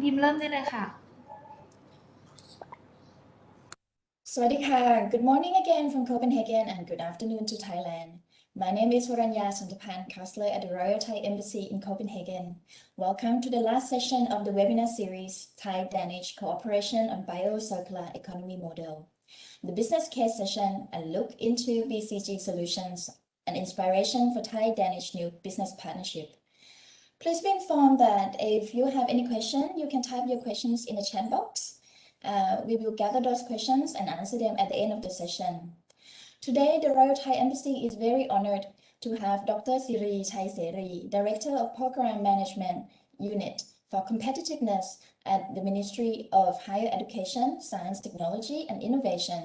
พิมพ์เริ่มได้เลยค่ะ Swadika. Good morning again from Copenhagen and good afternoon to Thailand. My name is Varanya Sundapan, counselor at the Royal Thai Embassy in Copenhagen. Welcome to the last session of the webinar series, Thai-Danish Cooperation on Bio-Circular Economy Model. The business case session, a look into BCG solutions, an inspiration for Thai-Danish new business partnership. Please be informed that if you have any question, you can type your questions in the chat box. We will gather those questions and answer them at the end of the session. Today, the Royal Thai Embassy is very honored to have Dr. Siree Chaiseri, Director of Program Management Unit for Competitiveness at the Ministry of Higher Education, Science, Technology and Innovation.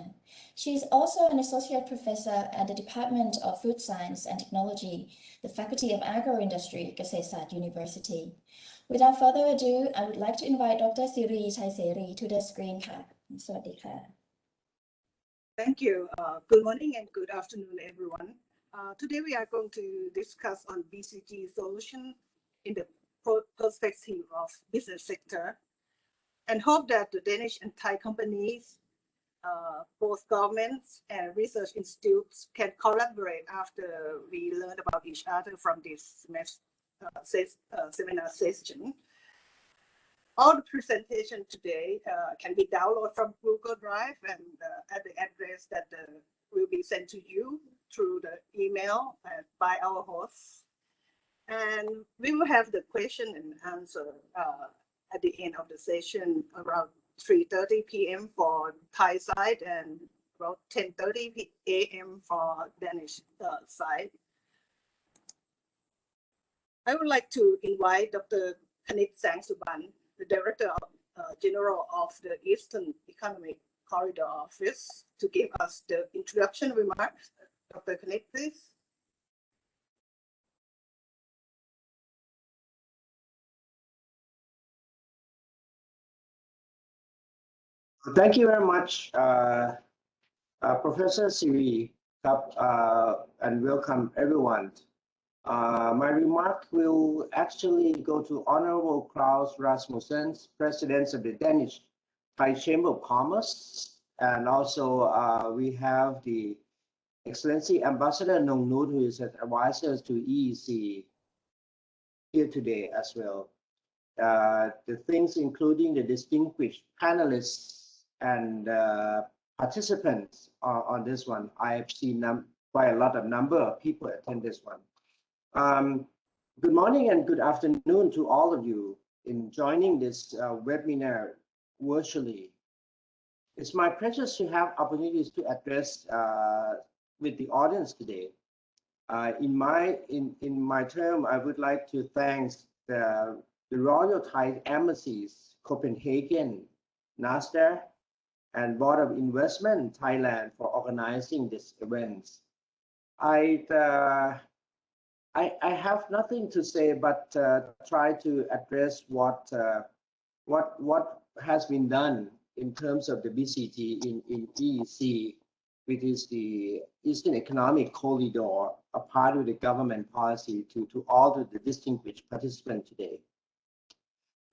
She is also an Associate Professor at the Department of Food Science and Technology, the Faculty of Agro-Industry, Ksesat University. Without further ado, I would like to invite Dr. Siree Chaiseri to the screen. Thank you. Good morning and good afternoon, everyone. Today we are going to discuss on BCG solution in the perspective of business sector, and hope that the Danish and Thai companies, both governments and research institutes can collaborate after we learn about each other from this seminar session. All the presentation today can be downloaded from Google Drive and at the address that will be sent to you through the email by our hosts. And we will have the question and answer at the end of the session around 3:30 p.m. for Thai side and about 10:30 a.m. for Danish side. I would like to invite Dr. Kanit Sangsuban, the Director General of the Eastern Economic Corridor Office, to give us the introduction remarks. Dr. Kanit, please. Thank you very much, Professor Siree, and welcome everyone. My remark will actually go to Honorable Klaus Rasmussen, President of the Danish Thai Chamber of Commerce, and also we have the Excellency Ambassador Nong Nut, who is an advisor to EEC here today as well. The things including the distinguished panelists and participants on this one. I have seen quite a lot of number of people attend this one. Good morning and good afternoon to all of you in joining this webinar virtually. It's my pleasure to have opportunities to address with the audience today. In my term, I would like to thank the Royal Thai Embassies, Copenhagen, NSTDA, and Board of Investment Thailand for organizing this event. I have nothing to say but try to address what has been done in terms of the BCG in EEC, which is the Eastern Economic Corridor, a part of the government policy to all the distinguished participants today.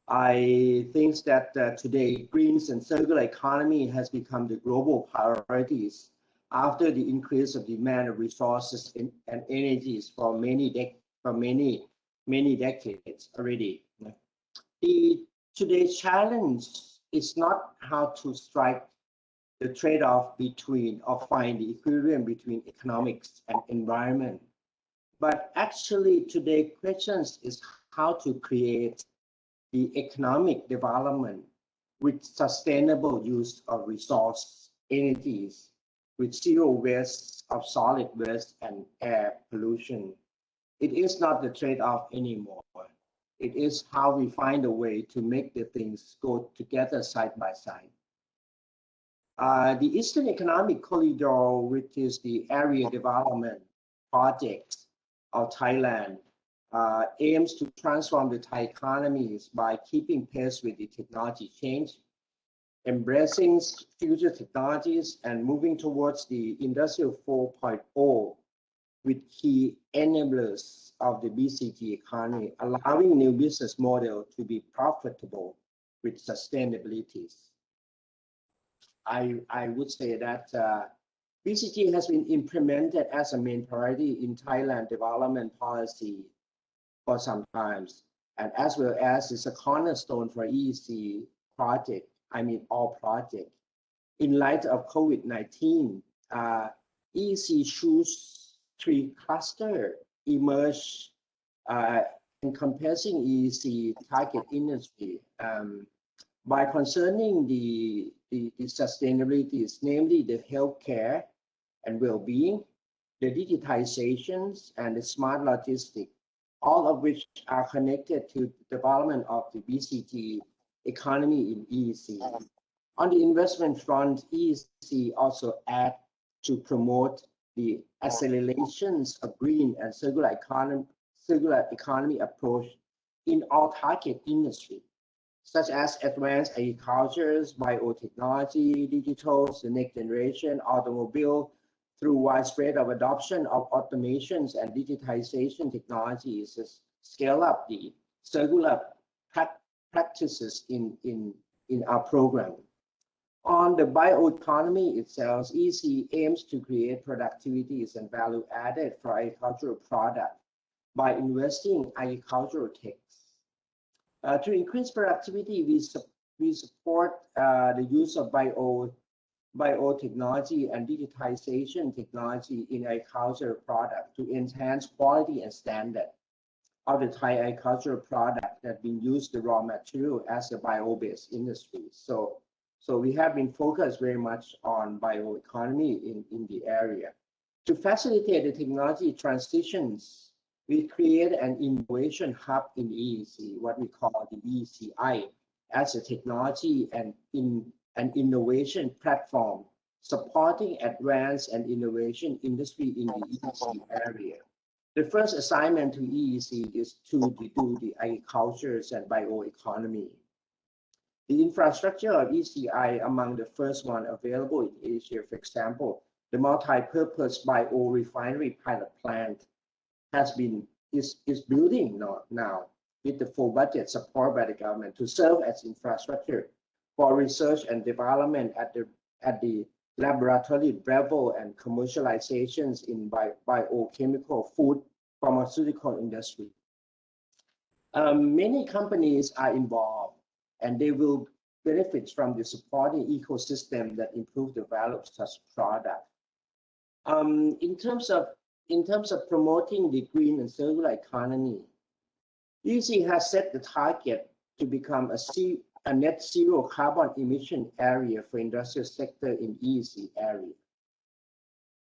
I think that today green and circular economy has become the global priorities after the increase of demand of resources and energies for many decades already. Today's challenge is not how to strike the trade-off between or find the equilibrium between economics and environment, but actually today's question is how to create the economic development with sustainable use of resource energies, with zero waste of solid waste and air pollution. It is not the trade-off anymore. It is how we find a way to make the things go together side by side. The Eastern Economic Corridor, which is the area development project of Thailand, aims to transform the Thai economies by keeping pace with the technology change, embracing future technologies, and moving towards the Industrial 4.0 with key enablers of the BCG economy, allowing new business model to be profitable with sustainability. I would say that BCG has been implemented as a main priority in Thailand development policy for some time, and as well as is a cornerstone for EEC project, I mean all projects. In light of COVID-19, EEC choose 3 clusters emerged encompassing EEC target industry by concerning the sustainability, namely the healthcare and well-being, the digitizations, and the smart logistics, all of which are connected to the development of the BCG economy in EEC. On the investment front, EEC also add to promote the accelerations of green and circular economy approach in all target industry, such as advanced agriculture, biotechnology, digital, the next generation, automobile, through widespread of adoption of automations and digitization technologies, scale up the circular practices in our program. On the bioeconomy itself, EEC aims to create productivities and value added for agricultural products by investing in agricultural techs. To increase productivity, we support the use of biotechnology and digitization technology in agricultural products to enhance quality and standard of the Thai agricultural product that been used the raw material as a bio-based industry. So we have been focused very much on bioeconomy in the area. To facilitate the technology transitions, we create an innovation hub in EEC, what we call the EECI, as a technology and an innovation platform supporting advanced and innovation industry in the EEC area. The first assignment to EEC is to do the agriculture and bioeconomy. The infrastructure of EECI among the first one available in Asia, for example, the multi-purpose biorefinery pilot plant is building now with the full budget support by the government to serve as infrastructure for research and development at the laboratory level and commercializations in biochemical, food, pharmaceutical industry. Many companies are involved, and they will benefit from the supporting ecosystem that improve the value of such product. In terms of promoting the green and circular economy, EEC has set the target to become a net zero carbon emission area for industrial sector in EEC area.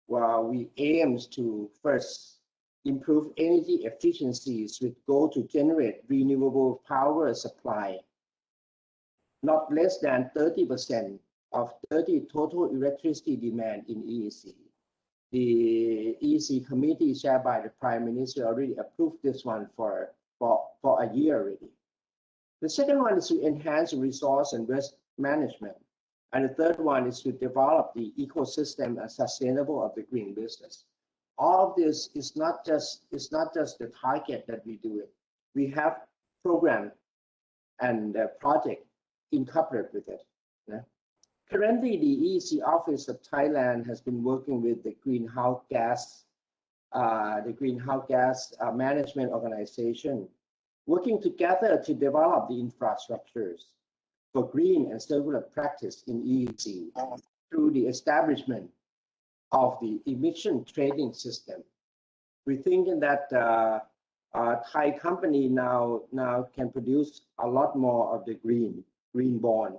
While we aim to first improve energy efficiencies with goal to generate renewable power supply not less than 30% of total electricity demand in EEC. The EEC committee chaired by the Prime Minister already approved this one for a year already. The second one is to enhance resource and waste management. And the third one is to develop the ecosystem and sustainable of the green business. All of this is not just the target that we do it. We have program and project incorporated with it. Yeah. Currently, the EEC Office of Thailand has been working with the greenhouse gas management organization, working together to develop the infrastructures for green and circular practice in EEC through the establishment of the emission trading system. We're thinking that Thai company now can produce a lot more of the green bond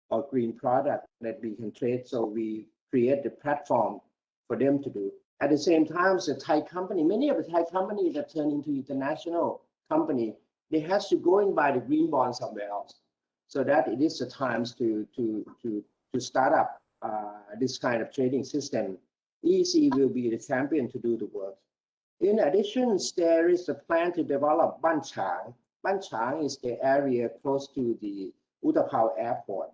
or green product that we can trade. So we create the platform for them to do. At the same time, the Thai company, many of the Thai companies that turn into international company, they have to go and buy the green bond somewhere else. So that it is the times to start up this kind of trading system. EEC will be the champion to do the work. In addition, there is a plan to develop Ban Chang. Ban Chang is the area close to the Utapao Airport,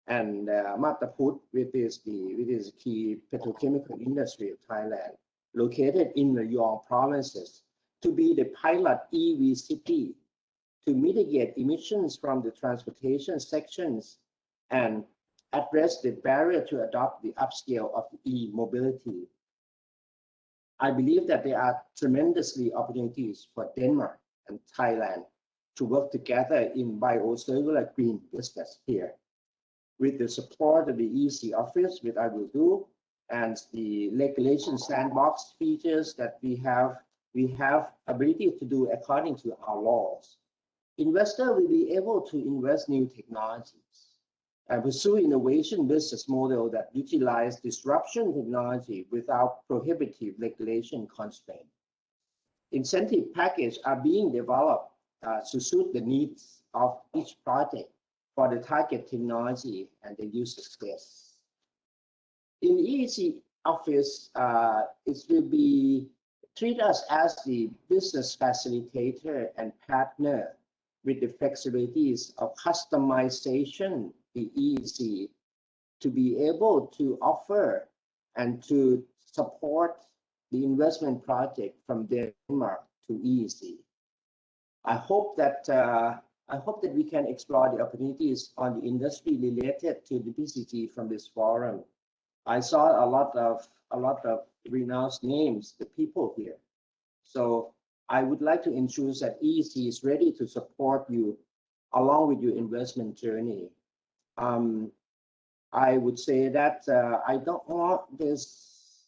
and Mataput, which is the key petrochemical industry of Thailand, located in the Yong provinces, to be the pilot EV city to mitigate emissions from the transportation sections and address the barrier to adopt the upscale of e-mobility. I believe that there are tremendously opportunities for Denmark and Thailand to work together in bio-circular green business here. With the support of the EC office, which I will do, and the regulation sandbox features that we have ability to do according to our laws. Investor will be able to invest new technologies and pursue innovation business model that utilize disruption technology without prohibitive regulation constraint. Incentive packages are being developed to suit the needs of each project for the target technology and the user space. In EEC office, it will be treat us as the business facilitator and partner with the flexibilities of customization, the EEC, to be able to offer and to support the investment project from Denmark to EEC. I hope that we can explore the opportunities on the industry related to the BCG from this forum. I saw a lot of renowned names, the people here. So I would like to ensure that EEC is ready to support you along with your investment journey. I would say that I don't want this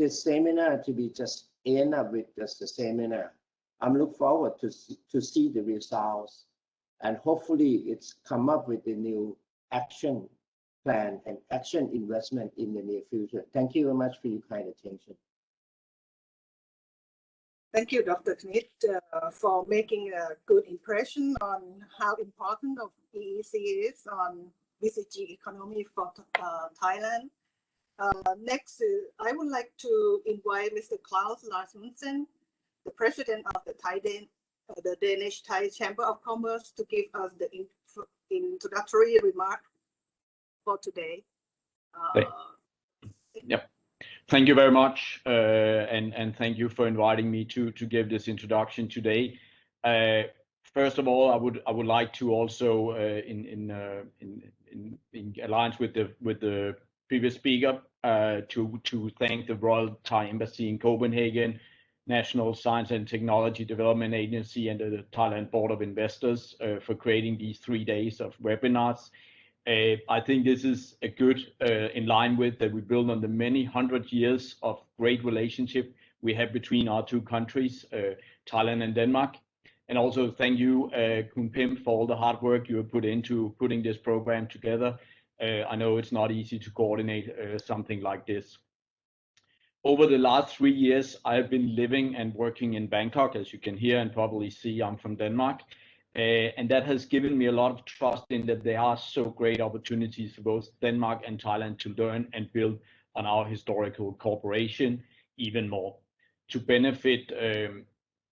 seminar to be just end up with just a seminar. I'm looking forward to see the results, and hopefully it's come up with a new action plan and action investment in the near future. Thank you very much for your kind attention. Thank you, Dr. Knit, for making a good impression on how important of EEC is on BCG economy for Thailand. Next, I would like to invite Mr. Claus Rasmussen, the president of the Danish Thai Chamber of Commerce, to give us the introductory remark for today. Yep. Thank you very much, and thank you for inviting me to give this introduction today. First of all, I would like to also, in alliance with the previous speaker, to thank the Royal Thai Embassy in Copenhagen, National Science and Technology Development Agency, and the Thailand Board of Investors for creating these 3 days of webinars. I think this is a good in line with that we build on the many hundred years of great relationship we have between our two countries, Thailand and Denmark. And also thank you, Kun Pim, for all the hard work you have put into putting this program together. I know it's not easy to coordinate something like this. Over the last 3 years, I have been living and working in Bangkok. As you can hear and probably see, I'm from Denmark. And that has given me a lot of trust in that there are so great opportunities for both Denmark and Thailand to learn and build on our historical cooperation even more, to benefit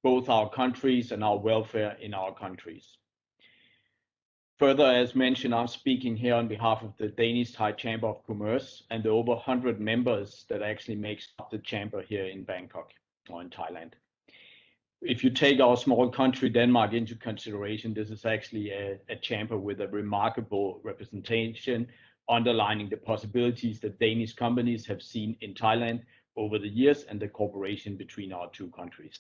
both our countries and our welfare in our countries. Further, as mentioned, I'm speaking here on behalf of the Danish Thai Chamber of Commerce and the over 100 members that actually makes up the chamber here in Bangkok or in Thailand. If you take our small country, Denmark, into consideration, this is actually a chamber with a remarkable representation, underlining the possibilities that Danish companies have seen in Thailand over the years and the cooperation between our two countries.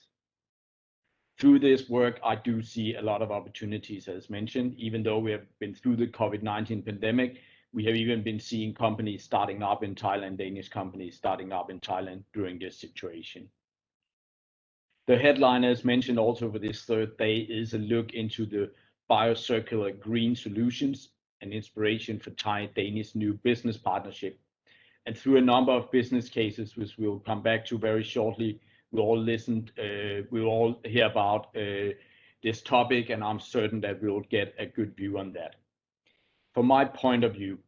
Through this work, I do see a lot of opportunities, as mentioned. Even though we have been through the COVID-19 pandemic, we have even been seeing companies starting up in Thailand, Danish companies starting up in Thailand during this situation. The headline, as mentioned also for this third day, is a look into the bio-circular green solutions and inspiration for Thai-Danish new business partnership. And through a number of business cases, which we'll come back to very shortly, we'll all hear about this topic, and I'm certain that we'll get a good view on that. From my point of view,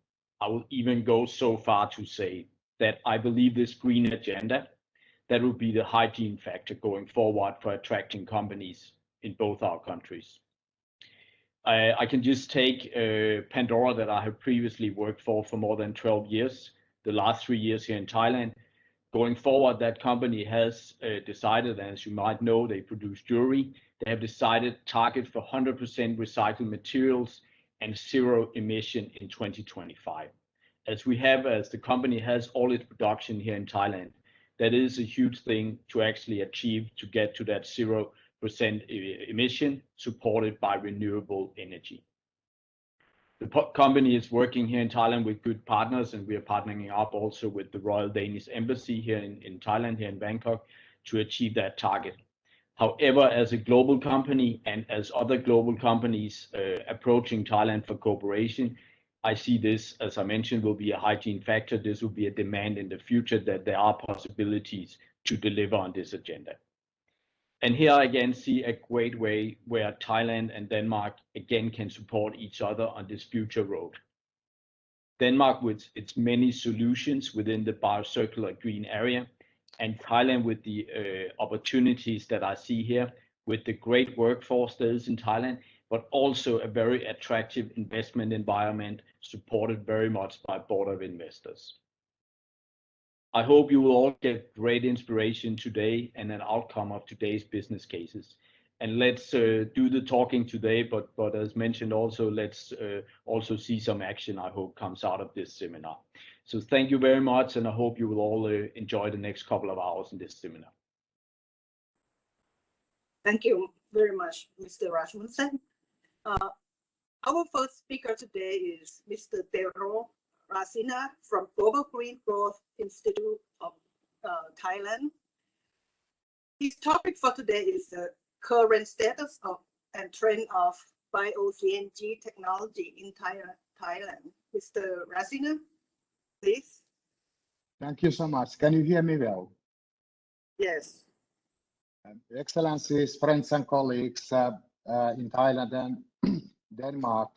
I will even go so far to say that I believe this green agenda, that will be the hygiene factor going forward for attracting companies in both our countries. I can just take Pandora, that I have previously worked for more than 12 years, the last 3 years here in Thailand. Going forward, that company has decided, and as you might know, they produce jewelry. They have decided target for 100% recycled materials and zero emission in 2025. As the company has all its production here in Thailand, that is a huge thing to actually achieve, to get to that 0% emission supported by renewable energy. The company is working here in Thailand with good partners, and we are partnering up also with the Royal Danish Embassy here in Thailand, here in Bangkok, to achieve that target. However, as a global company and as other global companies approaching Thailand for cooperation, I see this, as I mentioned, will be a hygiene factor. This will be a demand in the future that there are possibilities to deliver on this agenda. And here I again see a great way where Thailand and Denmark again can support each other on this future road. Denmark with its many solutions within the biocircular green area, and Thailand with the opportunities that I see here with the great workforce that is in Thailand, but also a very attractive investment environment supported very much by Board of Investors. I hope you will all get great inspiration today and an outcome of today's business cases. And let's do the talking today, but as mentioned also, let's also see some action, I hope, comes out of this seminar. So thank you very much, and I hope you will all enjoy the next couple of hours in this seminar. Thank you very much, Mr. Rasmussen. Our first speaker today is Mr. Tero Rasina from Global Green Growth Institute of Thailand. His topic for today is the current status of and trend of bio-CNG technology in Thailand. Mr. Rasina, please. Thank you so much. Can you hear me well? Yes. Excellencies, friends and colleagues in Thailand and Denmark.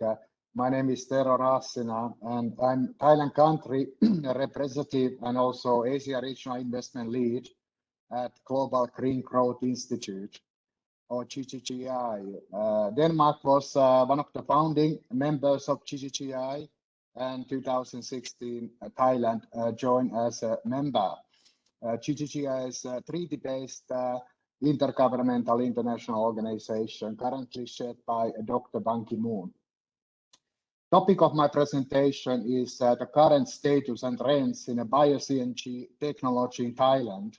My name is Tero Rasina, and I'm Thailand country representative and also Asia Regional Investment Lead at Global Green Growth Institute, or GGGI. Denmark was one of the founding members of GGGI, and 2016 Thailand joined as a member. GGGI is a treaty-based intergovernmental international organization currently chaired by Dr. Ban Ki-moon. Topic of my presentation is the current status and trends in a bio-CNG technology in Thailand.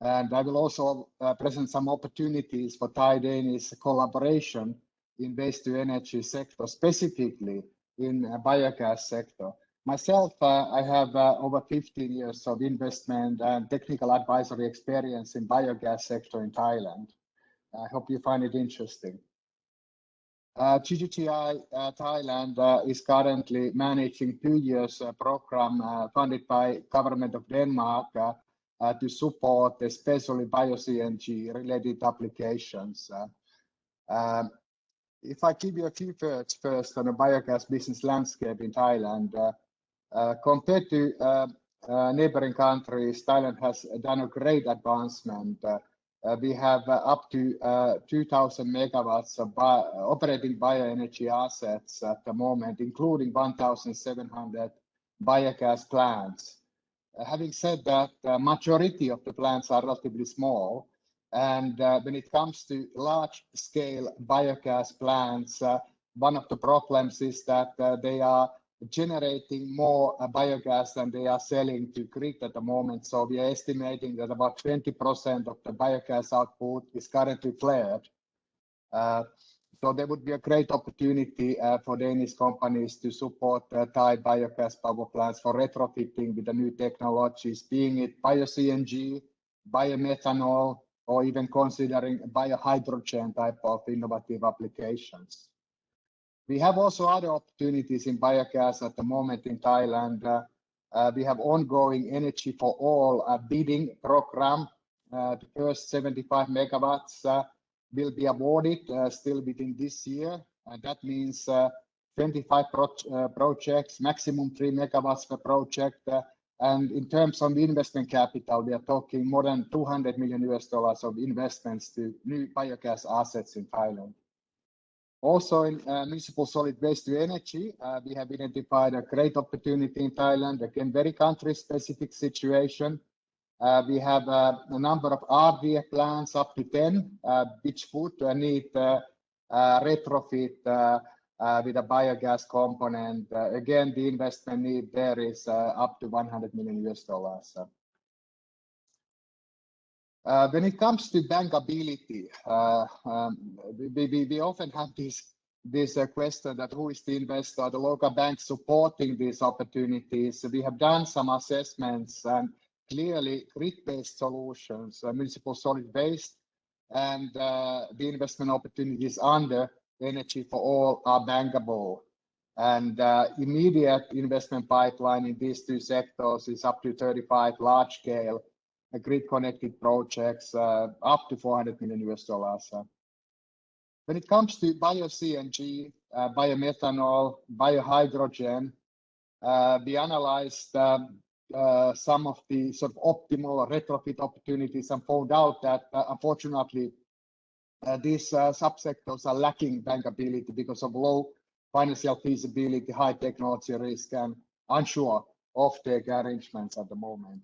And I will also present some opportunities for Thai-Danish collaboration in waste-to-energy sector, specifically in biogas sector. Myself, I have over 15 years of investment and technical advisory experience in biogas sector in Thailand. I hope you find it interesting. GGGI Thailand is currently managing 2 years program funded by government of Denmark to support especially bio-CNG related applications. If I give you a few words first on the biogas business landscape in Thailand, compared to neighboring countries, Thailand has done a great advancement. We have up to 2,000 megawatts of operating bioenergy assets at the moment, including 1,700 biogas plants. Having said that, the majority of the plants are relatively small, and when it comes to large-scale biogas plants, one of the problems is that they are generating more biogas than they are selling to grid at the moment. So we are estimating that about 20% of the biogas output is currently flared. So there would be a great opportunity for Danish companies to support Thai biogas power plants for retrofitting with the new technologies, being it bio-CNG, biomethanol, or even considering biohydrogen type of innovative applications. We have also other opportunities in biogas at the moment in Thailand. We have ongoing Energy for All bidding program. The first 75 megawatts will be awarded still within this year. And that means 25 projects, maximum 3 megawatts per project. And in terms of investment capital, we are talking more than $200 million of investments to new biogas assets in Thailand. Also in municipal solid waste to energy, we have identified a great opportunity in Thailand, again, very country-specific situation. We have a number of RDF plants up to 10, which would need retrofit with a biogas component. Again, the investment need there is up to $100 million. When it comes to bankability, we often have this question that who is the investor, the local bank supporting these opportunities. We have done some assessments, and clearly grid-based solutions, municipal solid waste, and the investment opportunities under Energy for All are bankable. And immediate investment pipeline in these two sectors is up to 35 large-scale grid-connected projects, up to $400 million. When it comes to bio-CNG, biomethanol, biohydrogen, we analyzed some of the sort of optimal retrofit opportunities and found out that unfortunately these subsectors are lacking bankability because of low financial feasibility, high technology risk, and unsure offtake arrangements at the moment.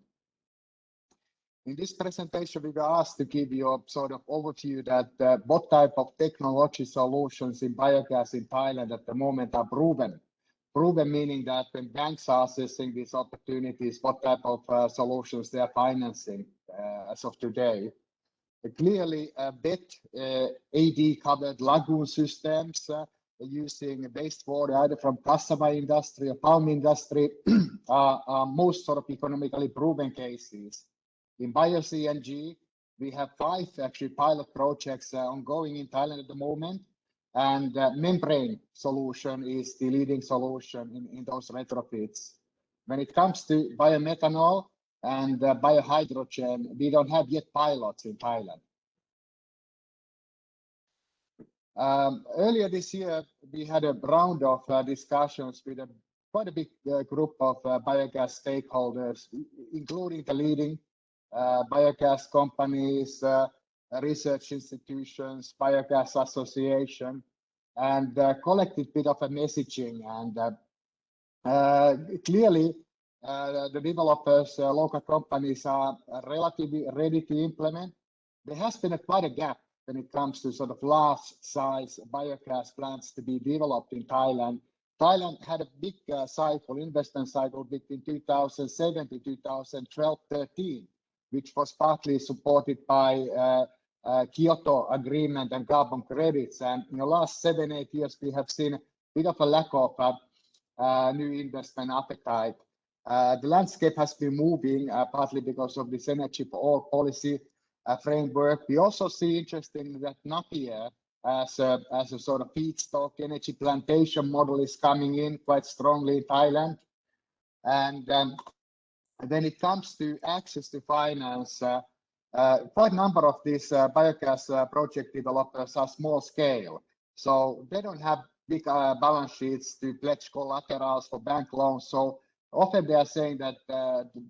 In this presentation, we were asked to give you a sort of overview that what type of technology solutions in biogas in Thailand at the moment are proven. Proven meaning that when banks are assessing these opportunities, what type of solutions they are financing as of today. Clearly, AD covered lagoon systems using wastewater either from cassava industry or palm industry are most sort of economically proven cases. In bio-CNG, we have 5 actually pilot projects ongoing in Thailand at the moment, and membrane solution is the leading solution in those retrofits. When it comes to biomethanol and biohydrogen, we don't have yet pilots in Thailand. Earlier this year, we had a round of discussions with quite a big group of biogas stakeholders, including the leading biogas companies, research institutions, biogas association, and collected a bit of a messaging. And clearly, the developers, local companies are relatively ready to implement. There has been quite a gap when it comes to sort of large size biogas plants to be developed in Thailand. Thailand had a big investment cycle between 2007 to 2012-13, which was partly supported by Kyoto Agreement and carbon credits. And in the last 7-8 years, we have seen a bit of a lack of new investment appetite. The landscape has been moving partly because of this Energy for All policy framework. We also see interesting that Napier as a sort of feedstock energy plantation model is coming in quite strongly in Thailand. And when it comes to access to finance, quite a number of these biogas project developers are small scale. So they don't have big balance sheets to pledge collaterals for bank loans. So often they are saying that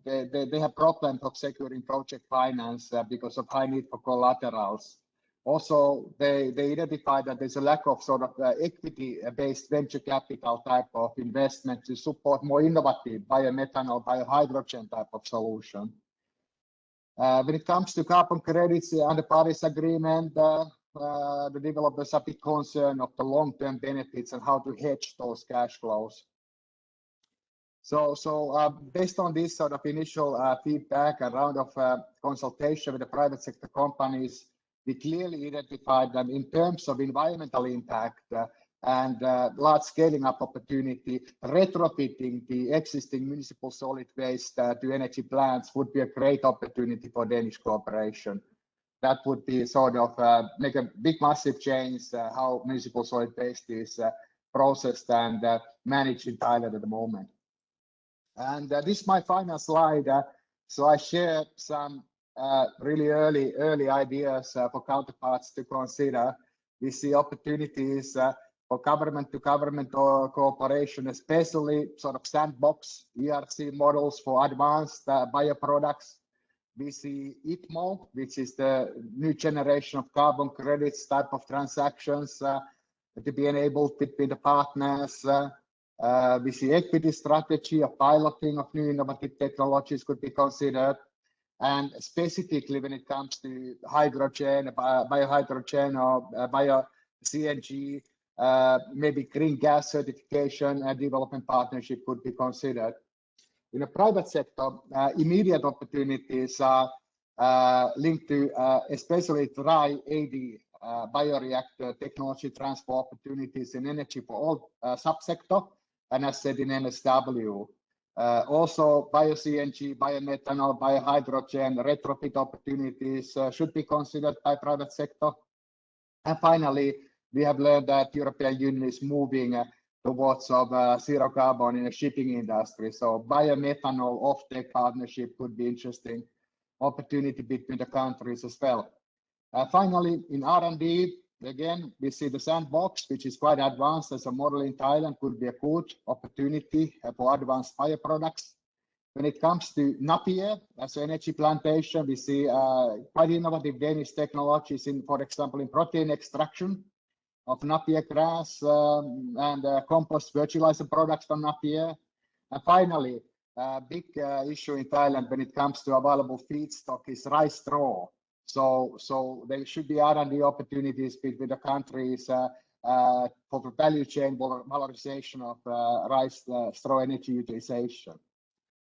they have problems of securing project finance because of high need for collaterals. Also, they identify that there's a lack of sort of equity-based venture capital type of investment to support more innovative biomethanol, biohydrogen type of solution. When it comes to carbon credits under Paris Agreement, the developers are a bit concerned of the long-term benefits and how to hedge those cash flows. So based on this sort of initial feedback, a round of consultation with the private sector companies, we clearly identified that in terms of environmental impact and large scaling up opportunity, retrofitting the existing municipal solid waste to energy plants would be a great opportunity for Danish Cooperation. That would be sort of make a big massive change how municipal solid waste is processed and managed in Thailand at the moment. And this is my final slide. So I share some really early ideas for counterparts to consider. We see opportunities for government to government cooperation, especially sort of sandbox ERC models for advanced bioproducts. We see ITMO, which is the new generation of carbon credits type of transactions to be enabled between the partners. We see equity strategy of piloting of new innovative technologies could be considered. And specifically when it comes to hydrogen, biohydrogen or bio-CNG, maybe green gas certification and development partnership could be considered. In the private sector, immediate opportunities are linked to especially dry AD bioreactor technology transfer opportunities in energy for all subsector, and as said in NSW. Also, bio-CNG, biomethanol, biohydrogen, retrofit opportunities should be considered by private sector. And finally, we have learned that European Union is moving towards zero carbon in the shipping industry. So biomethanol offtake partnership could be interesting opportunity between the countries as well. Finally, in R&D, again, we see the sandbox, which is quite advanced as a model in Thailand, could be a good opportunity for advanced bioproducts. When it comes to Napier as an energy plantation, we see quite innovative Danish technologies in, for example, in protein extraction of Napier grass and compost fertilizer products from Napier. And finally, a big issue in Thailand when it comes to available feedstock is rice straw. So there should be R&D opportunities between the countries for the value chain valorization of rice straw energy utilization.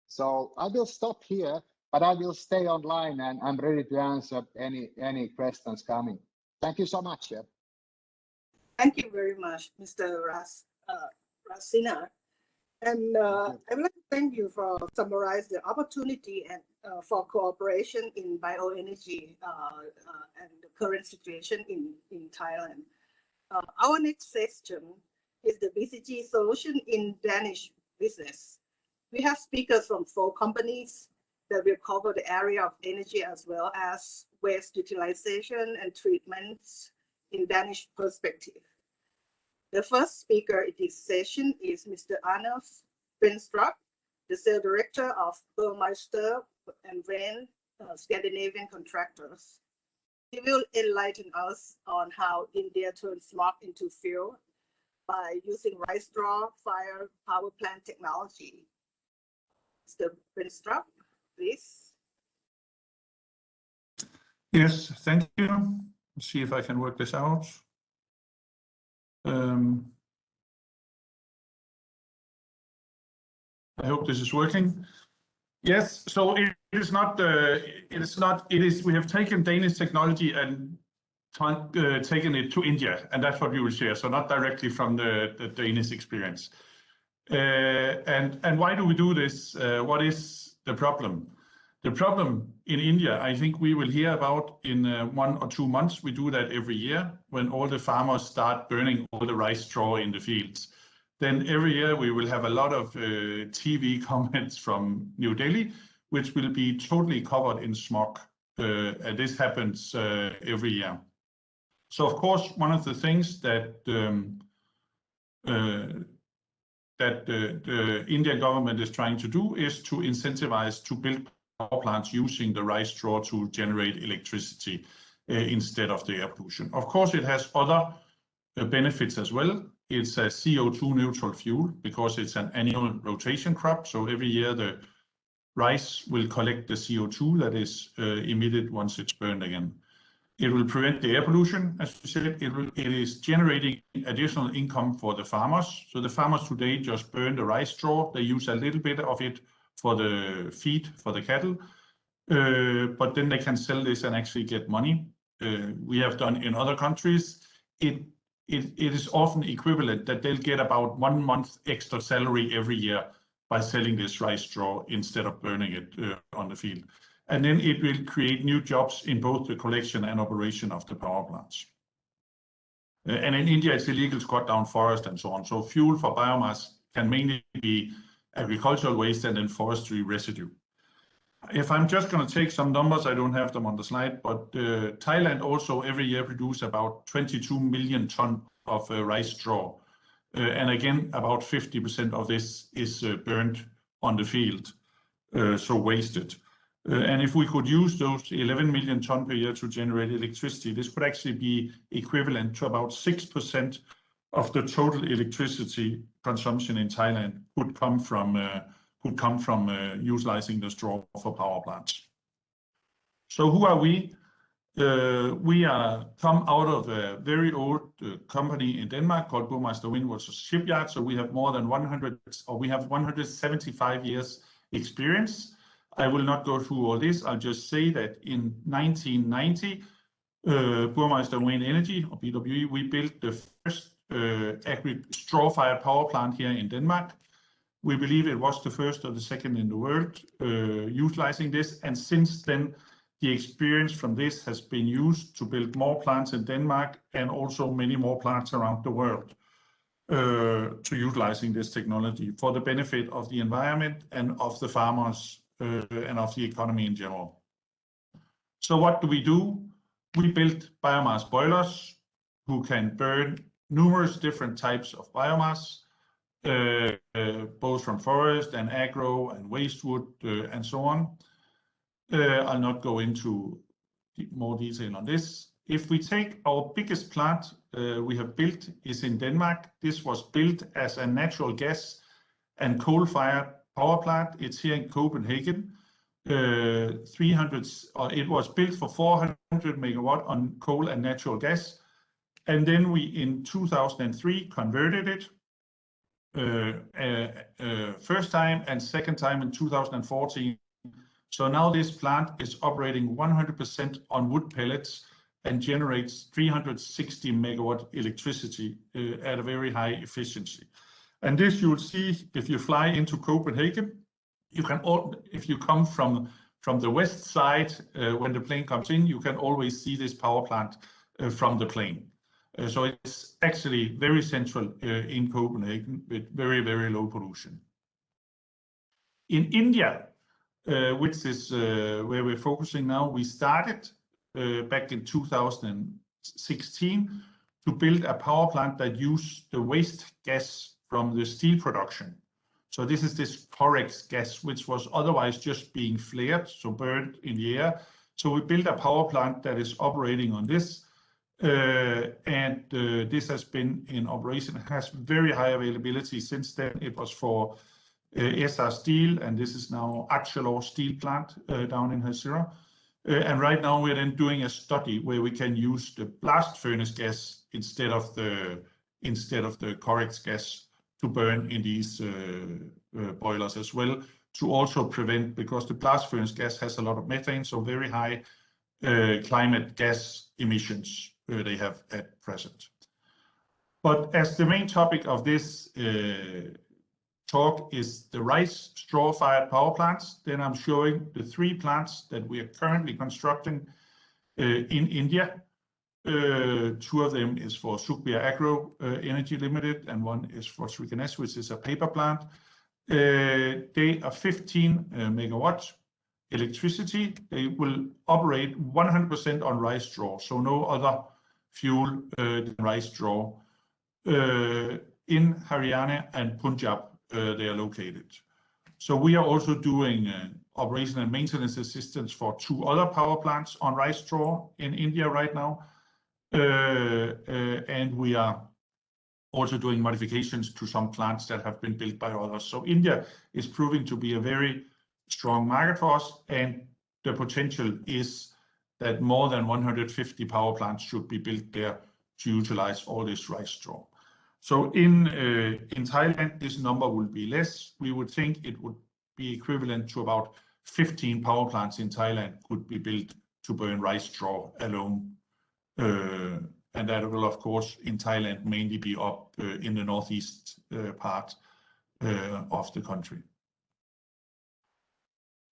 So I will stop here, but I will stay online and I'm ready to answer any questions coming. Thank you so much. Yeah. Thank you very much, Mr. Rasina. And I would like to thank you for summarize the opportunity and for cooperation in bioenergy and the current situation in Thailand. Our next section is the BCG solution in Danish business. We have speakers from 4 companies that will cover the area of energy as well as waste utilization and treatments in Danish perspective. The first speaker in this session is Mr. Anders Benstrup, the sales director of Burmeister and Wren Scandinavian Contractors. He will enlighten us on how India turns smoke into fuel by using rice straw fire power plant technology. Mr. Benstrup, please. Yes, thank you. Let's see if I can work this out. I hope this is working. Yes, so it is not. We have taken Danish technology and taken it to India, and that's what we will share. So not directly from the Danish experience. And why do we do this? What is the problem? The problem in India, I think we will hear about in 1 or 2 months. We do that every year when all the farmers start burning all the rice straw in the fields. Then every year we will have a lot of TV comments from New Delhi, which will be totally covered in smog. And this happens every year. So of course, one of the things that the Indian government is trying to do is to incentivize to build power plants using the rice straw to generate electricity instead of the air pollution. Of course, it has other benefits as well. It's a CO2 neutral fuel because it's an annual rotation crop. So every year the rice will collect the CO2 that is emitted once it's burned again. It will prevent the air pollution, as we said. It is generating additional income for the farmers. So the farmers today just burn the rice straw. They use a little bit of it for the feed for the cattle, but then they can sell this and actually get money. We have done in other countries. It is often equivalent that they'll get about 1 month extra salary every year by selling this rice straw instead of burning it on the field. And then it will create new jobs in both the collection and operation of the power plants. And in India, it's illegal to cut down forest and so on. So fuel for biomass can mainly be agricultural waste and then forestry residue. If I'm just going to take some numbers, I don't have them on the slide, but Thailand also every year produces about 22 million tons of rice straw. And again, about 50% of this is burned on the field, so wasted. And if we could use those 11 million tons per year to generate electricity, this could actually be equivalent to about 6% of the total electricity consumption in Thailand could come from utilizing the straw for power plants. So who are we? We are come out of a very old company in Denmark called Burmeister Wind Shipyard. So we have more than 175 years experience. I will not go through all this. I'll just say that in 1990, Burmeister Wind Energy, or BWE, we built the first straw-fired power plant here in Denmark. We believe it was the first or the second in the world utilizing this. And since then, the experience from this has been used to build more plants in Denmark and also many more plants around the world to utilizing this technology for the benefit of the environment and of the farmers and of the economy in general. So what do? We built biomass boilers who can burn numerous different types of biomass, both from forest and agro and waste wood and so on. I'll not go into more detail on this. If we take our biggest plant we have built is in Denmark. This was built as a natural gas and coal-fired power plant. It's here in Copenhagen. It was built for 400 megawatt on coal and natural gas. And then we, in 2003, converted it first time and second time in 2014. So now this plant is operating 100% on wood pellets and generates 360 megawatt electricity at a very high efficiency. And this you'll see if you fly into Copenhagen. You can, if you come from the west side, when the plane comes in, you can always see this power plant from the plane. So it's actually very central in Copenhagen with very, very low pollution. In India, which is where we're focusing now, we started back in 2016 to build a power plant that used the waste gas from the steel production. So this is this Corex gas, which was otherwise just being flared, so burned in the air. So we built a power plant that is operating on this. This has been in operation. It has very high availability. Since then, it was for SR Steel, and this is now Achelor Steel Plant down in Chaiseri. And right now we're then doing a study where we can use the blast furnace gas instead of the Corex gas to burn in these boilers as well, to also prevent, because the blast furnace gas has a lot of methane, so very high climate gas emissions they have at present. But as the main topic of this talk is the rice straw-fired power plants, then I'm showing the 3 plants that we are currently constructing in India. 2 of them is for Sukhbir Agro Energy Limited, and 1 is for Siree, which is a paper plant. They are 15 megawatts electricity. They will operate 100% on rice straw, so no other fuel than rice straw. In Haryana and Punjab, they are located. So we are also doing operation and maintenance assistance for 2 other power plants on rice straw in India right now. And we are also doing modifications to some plants that have been built by others. So India is proving to be a very strong market for us, and the potential is that more than 150 power plants should be built there to utilize all this rice straw. So in Thailand, this number will be less. We would think it would be equivalent to about 15 power plants in Thailand could be built to burn rice straw alone. And that will, of course, in Thailand mainly be up in the northeast part of the country.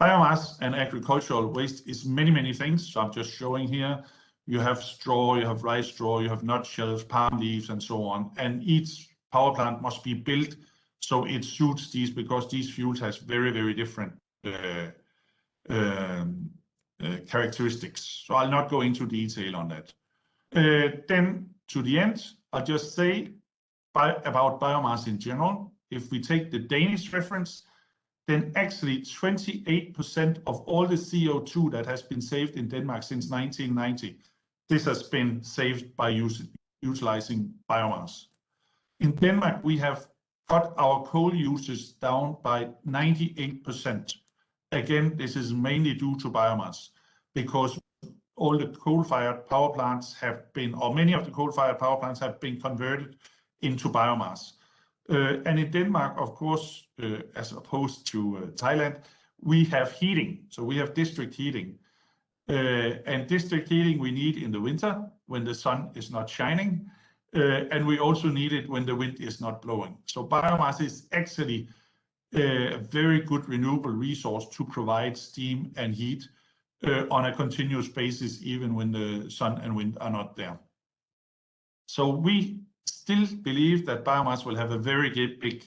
Biomass and agricultural waste is many, many things. So I'm just showing here. You have straw, you have rice straw, you have nut shells, palm leaves, and so on. And each power plant must be built so it suits these, because these fuels has very, very different characteristics. So I'll not go into detail on that. Then to the end, I'll just say about biomass in general. If we take the Danish reference, then actually 28% of all the CO2 that has been saved in Denmark since 1990, this has been saved by utilizing biomass. In Denmark, we have cut our coal usage down by 98%. Again, this is mainly due to biomass, because all the coal-fired power plants have been, or many of the coal-fired power plants have been converted into biomass. And in Denmark, of course, as opposed to Thailand, we have heating. So we have district heating. And district heating we need in the winter when the sun is not shining. And we also need it when the wind is not blowing. So biomass is actually a very good renewable resource to provide steam and heat on a continuous basis, even when the sun and wind are not there. So we still believe that biomass will have a very big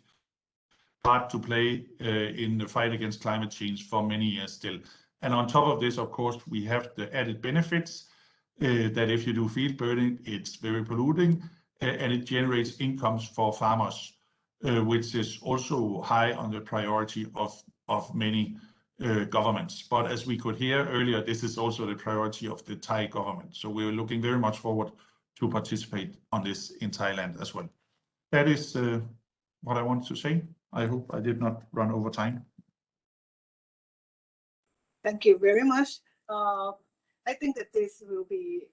part to play in the fight against climate change for many years still. And on top of this, of course, we have the added benefits that if you do field burning, it's very polluting and it generates incomes for farmers, which is also high on the priority of many governments. But as we could hear earlier, this is also the priority of the Thai government. So we're looking very much forward to participate on this in Thailand as well. That is what I wanted to say. I hope I did not run over time. Thank you very much. I think that this will be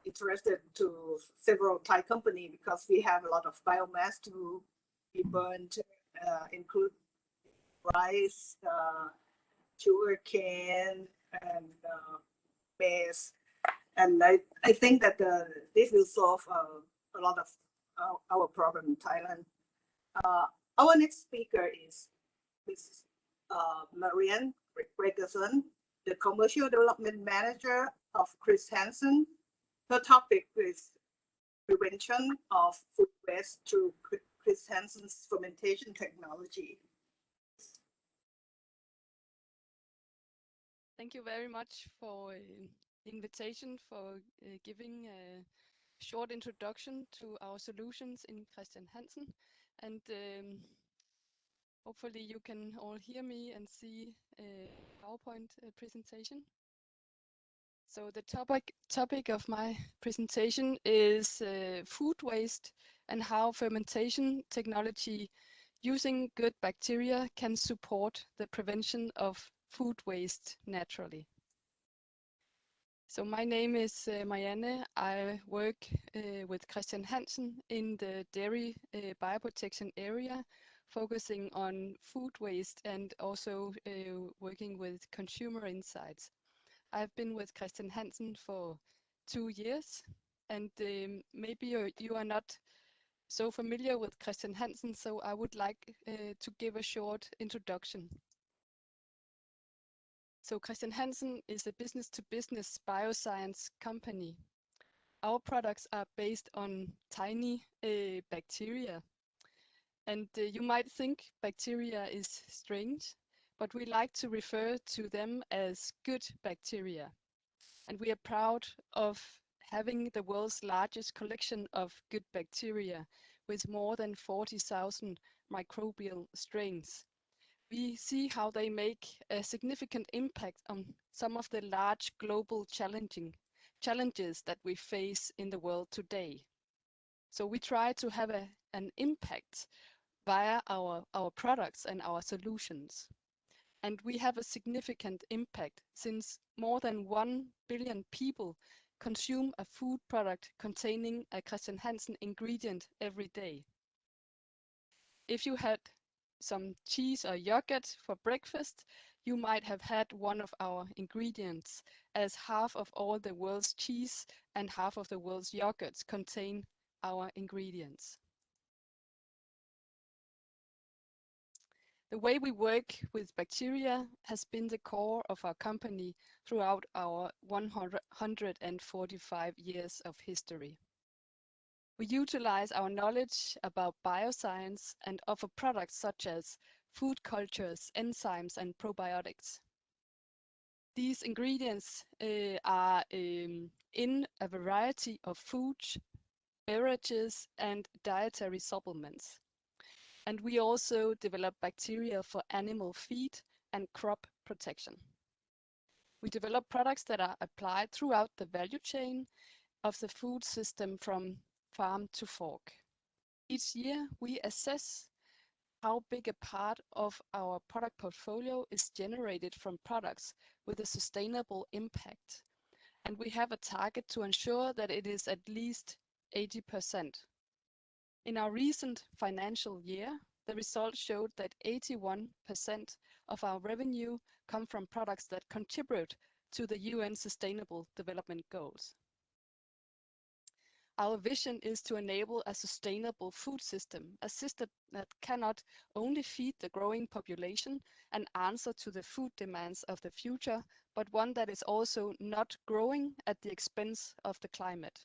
interested to several Thai companies because we have a lot of biomass to be burned, include rice, sugar cane, and maize. And I think that this will solve a lot of our problem in Thailand. Our next speaker is Ms. Marianne Gregerson, the Commercial Development Manager of Chris Hansen. Her topic is prevention of food waste through Chris Hansen's fermentation technology. Thank you very much for the invitation, for giving a short introduction to our solutions in Christian Hansen. And hopefully you can all hear me and see a PowerPoint presentation. So the topic of my presentation is food waste and how fermentation technology using good bacteria can support the prevention of food waste naturally. So my name is Marianne. I work with Christian Hansen in the dairy bioprotection area, focusing on food waste and also working with consumer insights. I've been with Christian Hansen for 2 years, and maybe you are not so familiar with Christian Hansen, so I would like to give a short introduction. So Christian Hansen is a business-to-business bioscience company. Our products are based on tiny bacteria. And you might think bacteria is strange, but we like to refer to them as good bacteria. And we are proud of having the world's largest collection of good bacteria with more than 40,000 microbial strains. We see how they make a significant impact on some of the large global challenges that we face in the world today. So we try to have an impact via our products and our solutions. And we have a significant impact since more than 1 billion people consume a food product containing a Christian Hansen ingredient every day. If you had some cheese or yogurt for breakfast, you might have had one of our ingredients, as half of all the world's cheese and half of the world's yogurts contain our ingredients. The way we work with bacteria has been the core of our company throughout our 145 years of history. We utilize our knowledge about bioscience and offer products such as food cultures, enzymes, and probiotics. These ingredients are in a variety of foods, beverages, and dietary supplements. And we also develop bacteria for animal feed and crop protection. We develop products that are applied throughout the value chain of the food system from farm to fork. Each year, we assess how big a part of our product portfolio is generated from products with a sustainable impact. and we have a target to ensure that it is at least 80%. In our recent financial year, the results showed that 81% of our revenue come from products that contribute to the UN Sustainable Development Goals. Our vision is to enable a sustainable food system, a system that cannot only feed the growing population and answer to the food demands of the future, but one that is also not growing at the expense of the climate.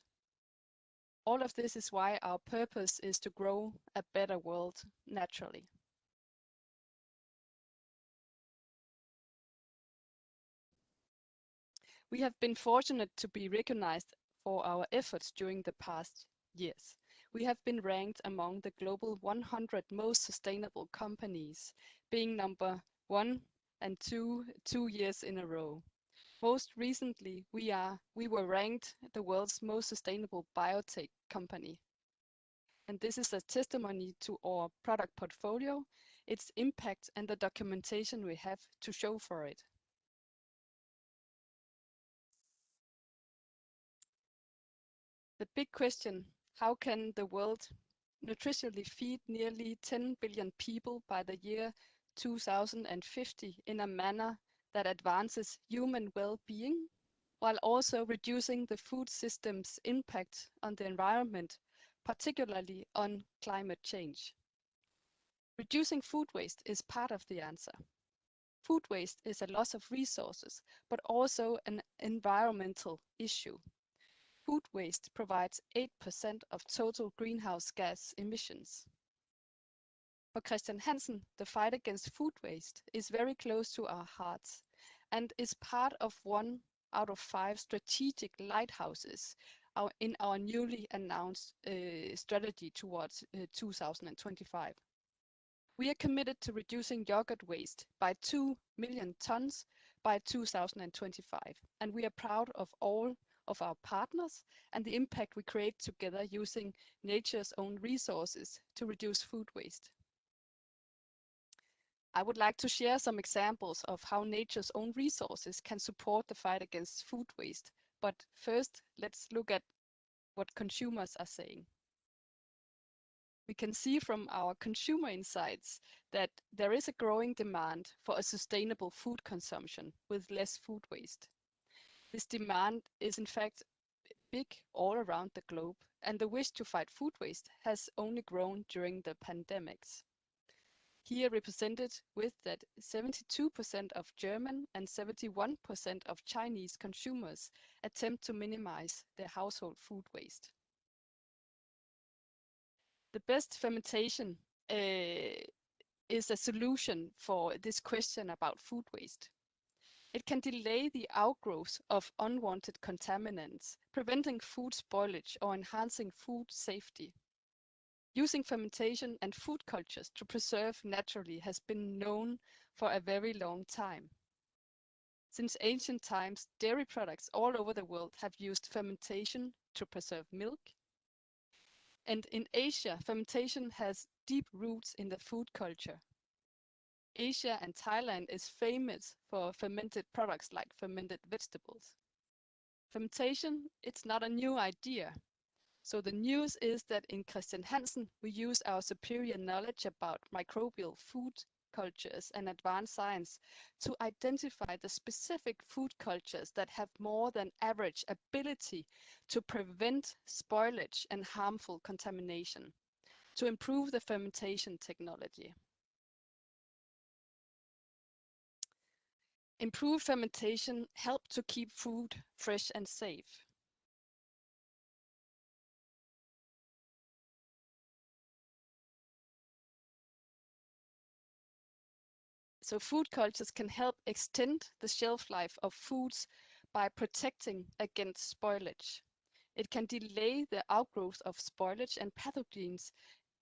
All of this is why our purpose is to grow a better world naturally. We have been fortunate to be recognized for our efforts during the past years. We have been ranked among the global 100 most sustainable companies, being number 1 and 2 years in a row. Most recently, we were ranked the world's most sustainable biotech company. And this is a testimony to our product portfolio, its impact, and the documentation we have to show for it. The big question, how can the world nutritionally feed nearly 10 billion people by the year 2050 in a manner that advances human well-being, while also reducing the food system's impact on the environment, particularly on climate change? Reducing food waste is part of the answer. Food waste is a loss of resources, but also an environmental issue. Food waste provides 8% of total greenhouse gas emissions. For Christian Hansen, the fight against food waste is very close to our hearts and is part of 1 out of 5 strategic lighthouses in our newly announced strategy towards 2025. We are committed to reducing yogurt waste by 2 million tons by 2025, and we are proud of all of our partners and the impact we create together using nature's own resources to reduce food waste. I would like to share some examples of how nature's own resources can support the fight against food waste. But first, let's look at what consumers are saying. We can see from our consumer insights that there is a growing demand for a sustainable food consumption with less food waste. This demand is in fact big all around the globe, and the wish to fight food waste has only grown during the pandemics. Here represented with that 72% of German and 71% of Chinese consumers attempt to minimize their household food waste. The best fermentation is a solution for this question about food waste. It can delay the outgrowth of unwanted contaminants, preventing food spoilage or enhancing food safety. Using fermentation and food cultures to preserve naturally has been known for a very long time. Since ancient times, dairy products all over the world have used fermentation to preserve milk. And in Asia, fermentation has deep roots in the food culture. Asia and Thailand is famous for fermented products like fermented vegetables. Fermentation, it's not a new idea. So the news is that in Christian Hansen, we use our superior knowledge about microbial food cultures and advanced science to identify the specific food cultures that have more than average ability to prevent spoilage and harmful contamination, to improve the fermentation technology. Improved fermentation helps to keep food fresh and safe. So food cultures can help extend the shelf life of foods by protecting against spoilage. It can delay the outgrowth of spoilage and pathogens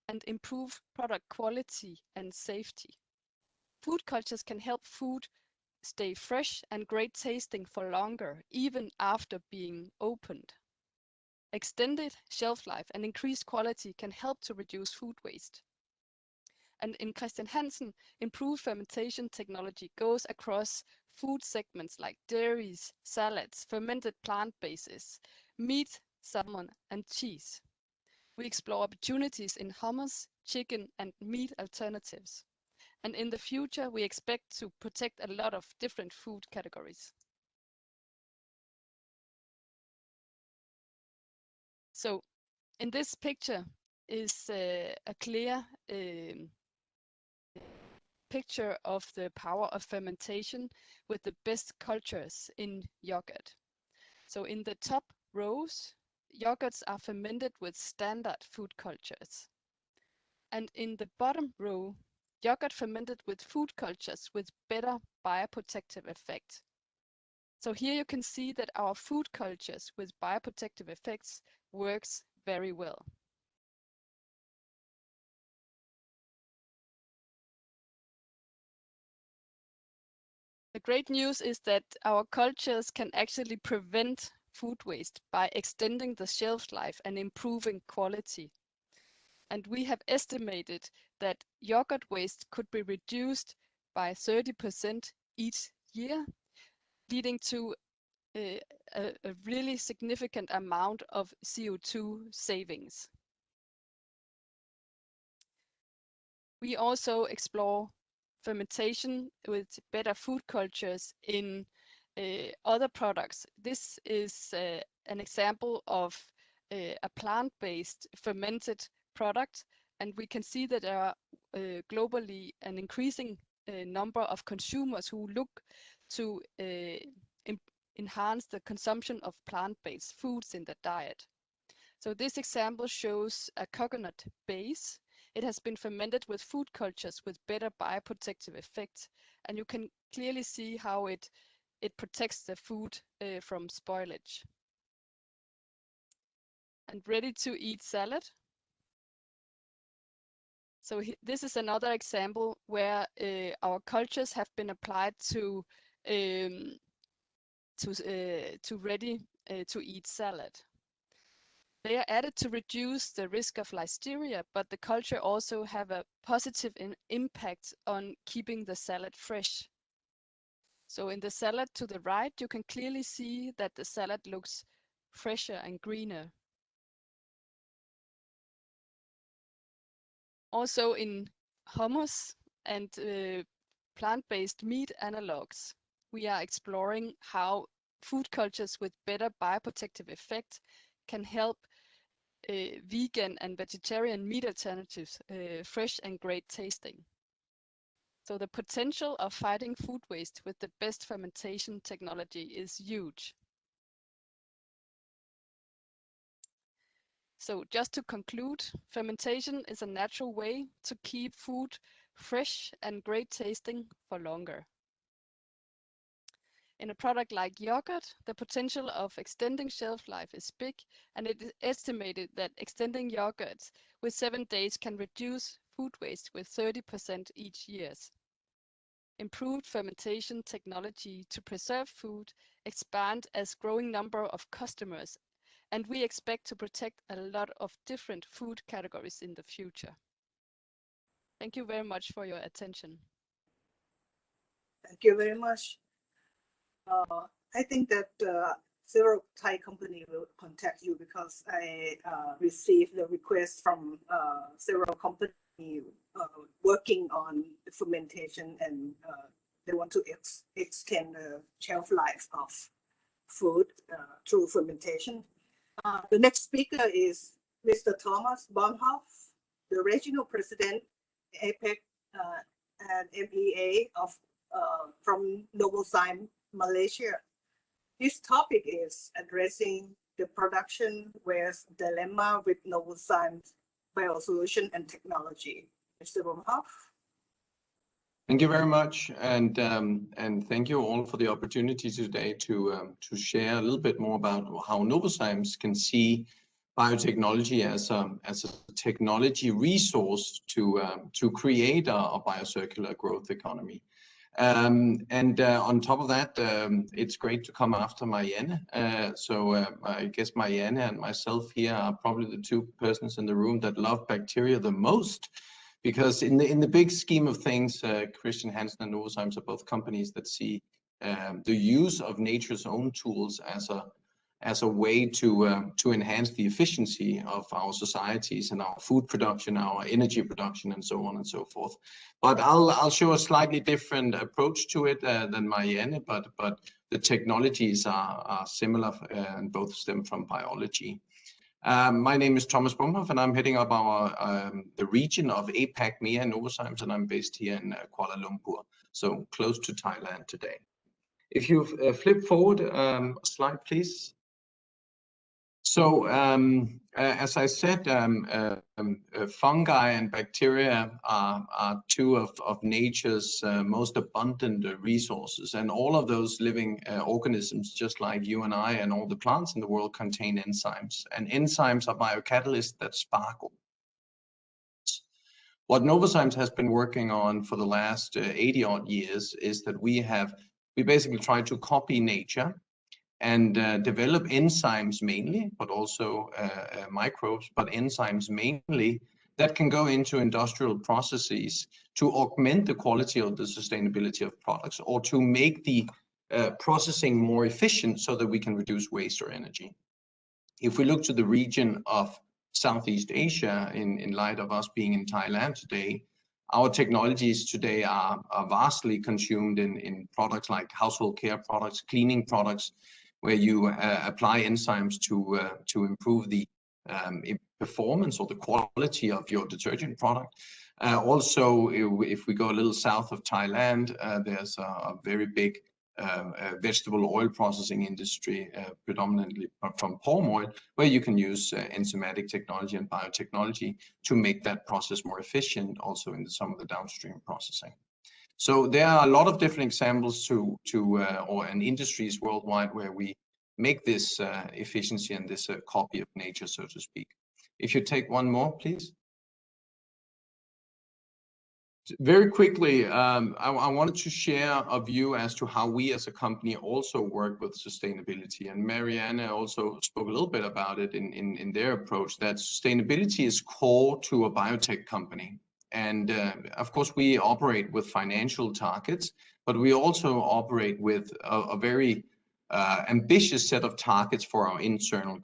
and improve product quality and safety. Food cultures can help food stay fresh and great tasting for longer, even after being opened. Extended shelf life and increased quality can help to reduce food waste. And in Christian Hansen, improved fermentation technology goes across food segments like dairies, salads, fermented plant bases, meat, salmon, and cheese. We explore opportunities in hummus, chicken, and meat alternatives. And in the future, we expect to protect a lot of different food categories. So in this picture is a clear picture of the power of fermentation with the best cultures in yogurt. So in the top rows, yogurts are fermented with standard food cultures. And in the bottom row, yogurt fermented with food cultures with better bioprotective effect. So here you can see that our food cultures with bioprotective effects works very well. The great news is that our cultures can actually prevent food waste by extending the shelf life and improving quality. And we have estimated that yogurt waste could be reduced by 30% each year, leading to a really significant amount of CO2 savings. We also explore fermentation with better food cultures in other products. This is an example of a plant-based fermented product, and we can see that there are globally an increasing number of consumers who look to enhance the consumption of plant-based foods in their diet. So this example shows a coconut base. It has been fermented with food cultures with better bioprotective effects, and you can clearly see how it protects the food from spoilage. And ready to eat salad. So this is another example where our cultures have been applied to ready to eat salad. They are added to reduce the risk of listeria, but the culture also have a positive impact on keeping the salad fresh. So in the salad to the right, you can clearly see that the salad looks fresher and greener. Also in hummus and plant-based meat analogs, we are exploring how food cultures with better bioprotective effect can help vegan and vegetarian meat alternatives fresh and great tasting. So the potential of fighting food waste with the best fermentation technology is huge. So just to conclude, fermentation is a natural way to keep food fresh and great tasting for longer. In a product like yogurt, the potential of extending shelf life is big, and it is estimated that extending yogurts with 7 days can reduce food waste with 30% each year. Improved fermentation technology to preserve food expand as growing number of customers, and we expect to protect a lot of different food categories in the future. Thank you very much for your attention. Thank you very much. I think that several Thai companies will contact you because I received the request from several companies working on the fermentation, and they want to extend the shelf life of food through fermentation. The next speaker is Mr. Thomas Baumhoff, the Regional President, APEC and MEA from Novozymes, Malaysia. This topic is addressing the production waste dilemma with Novozymes biosolution and technology. Mr. Baumhoff. Thank you very much, and thank you all for the opportunity today to share a little bit more about how Novozymes can see biotechnology as a technology resource to create a biocircular growth economy. On top of that, it's great to come after Marianne. I guess Marianne and myself here are probably the two persons in the room that love bacteria the most, because in the big scheme of things, Christian Hansen and Novozymes are both companies that see the use of nature's own tools as a way to enhance the efficiency of our societies and our food production, our energy production, and so on and so forth. But I'll show a slightly different approach to it than Marianne, but the technologies are similar and both stem from biology. My name is Thomas Brumhoff, and I'm heading up the region of APAC, MEA, and Novozymes, and I'm based here in Kuala Lumpur, so close to Thailand today. If you flip forward a slide, please. So, as I said, fungi and bacteria are two of nature's most abundant resources, and all of those living organisms, just like you and I and all the plants in the world, contain enzymes. And enzymes are biocatalysts that sparkle. What Novozymes has been working on for the last 80-odd years is that we basically try to copy nature and develop enzymes mainly, but also microbes, but enzymes mainly that can go into industrial processes to augment the quality of the sustainability of products, or to make the processing more efficient so that we can reduce waste or energy. If we look to the region of Southeast Asia, in light of us being in Thailand today, our technologies today are vastly consumed in products like household care products, cleaning products, where you apply enzymes to improve the performance or the quality of your detergent product. Also, if we go a little south of Thailand, there's a very big vegetable oil processing industry, predominantly from palm oil, where you can use enzymatic technology and biotechnology to make that process more efficient, also in some of the downstream processing. So there are a lot of different examples and industries worldwide where we make this efficiency and this copy of nature, so to speak. If you take one more, please. Very quickly, I wanted to share a view as to how we as a company also work with sustainability. And Marianne also spoke a little bit about it in their approach, that sustainability is core to a biotech company. And of course, we operate with financial targets, but we also operate with a very ambitious set of targets for our internal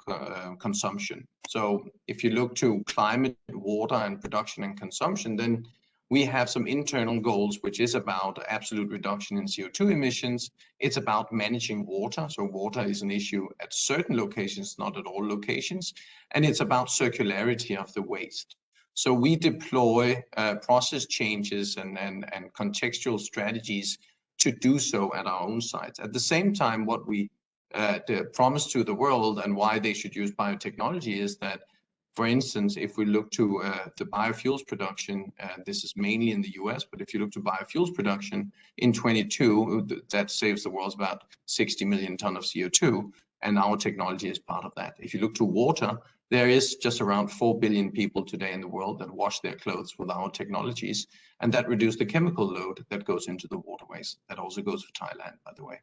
consumption. So if you look to climate, water, and production and consumption, then we have some internal goals, which is about absolute reduction in CO2 emissions. It's about managing water. So water is an issue at certain locations, not at all locations. And it's about circularity of the waste. So we deploy process changes and contextual strategies to do so at our own sites. At the same time, what we promise to the world and why they should use biotechnology is that, for instance, if we look to the biofuels production, this is mainly in the US, but if you look to biofuels production in 22, that saves the world about 60 million tons of CO2, and our technology is part of that. If you look to water, there is just around 4 billion people today in the world that wash their clothes with our technologies, and that reduces the chemical load that goes into the waterways. That also goes for Thailand, by the way.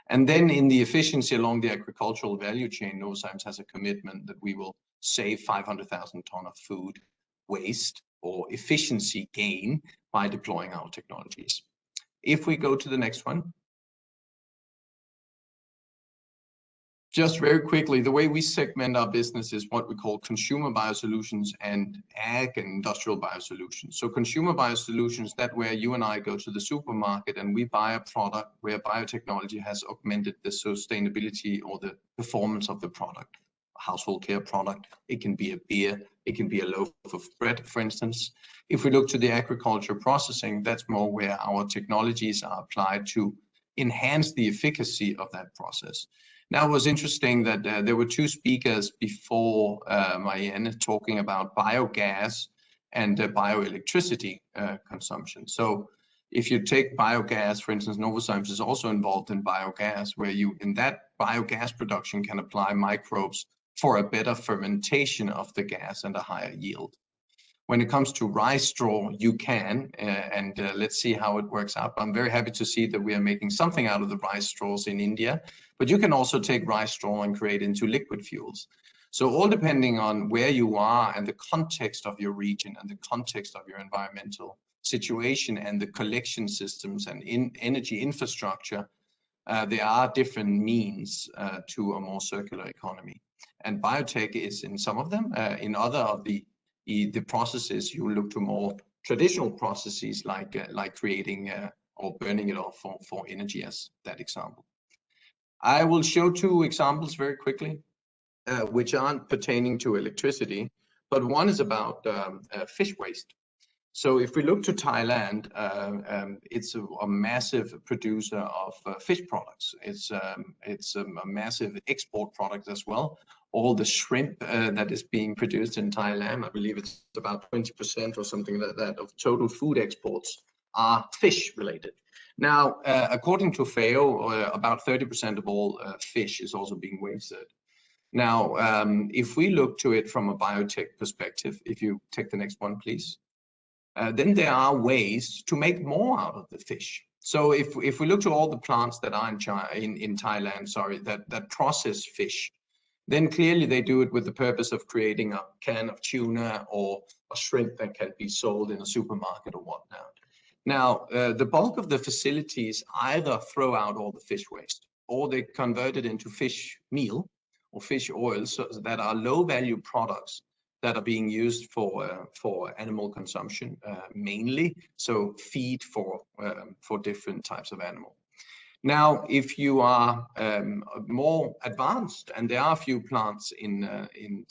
And then in the efficiency along the agricultural value chain, Novozymes has a commitment that we will save 500,000 tons of food waste or efficiency gain by deploying our technologies. If we go to the next one. Just very quickly, the way we segment our business is what we call consumer biosolutions and ag and industrial biosolutions. So consumer biosolutions, that where you and I go to the supermarket and we buy a product where biotechnology has augmented the sustainability or the performance of the product. A household care product, it can be a beer, it can be a loaf of bread, for instance. If we look to the agriculture processing, that's more where our technologies are applied to enhance the efficacy of that process. Now, it was interesting that there were two speakers before Marianne talking about biogas and bioelectricity consumption. So if you take biogas, for instance, Novozymes is also involved in biogas, where you, in that biogas production, can apply microbes for a better fermentation of the gas and a higher yield. When it comes to rice straw, you can, and let's see how it works out. I'm very happy to see that we are making something out of the rice straws in India, but you can also take rice straw and create into liquid fuels. So all depending on where you are and the context of your region and the context of your environmental situation and the collection systems and energy infrastructure, there are different means to a more circular economy. And biotech is in some of them. In other of the processes, you look to more traditional processes like creating or burning it off for energy, as that example. I will show two examples very quickly, which aren't pertaining to electricity, but one is about fish waste. So if we look to Thailand, it's a massive producer of fish products. It's a massive export product as well. All the shrimp that is being produced in Thailand, I believe it's about 20% or something like that of total food exports are fish related. Now, according to FAO, about 30% of all fish is also being wasted. Now, if we look to it from a biotech perspective, if you take the next one, please. Then there are ways to make more out of the fish. So if we look to all the plants that are in Thailand, sorry, that process fish, then clearly they do it with the purpose of creating a can of tuna or a shrimp that can be sold in a supermarket or whatnot. Now, the bulk of the facilities either throw out all the fish waste or they convert it into fish meal or fish oil, so that are low value products that are being used for animal consumption mainly, so feed for different types of animal. Now, if you are more advanced, and there are a few plants in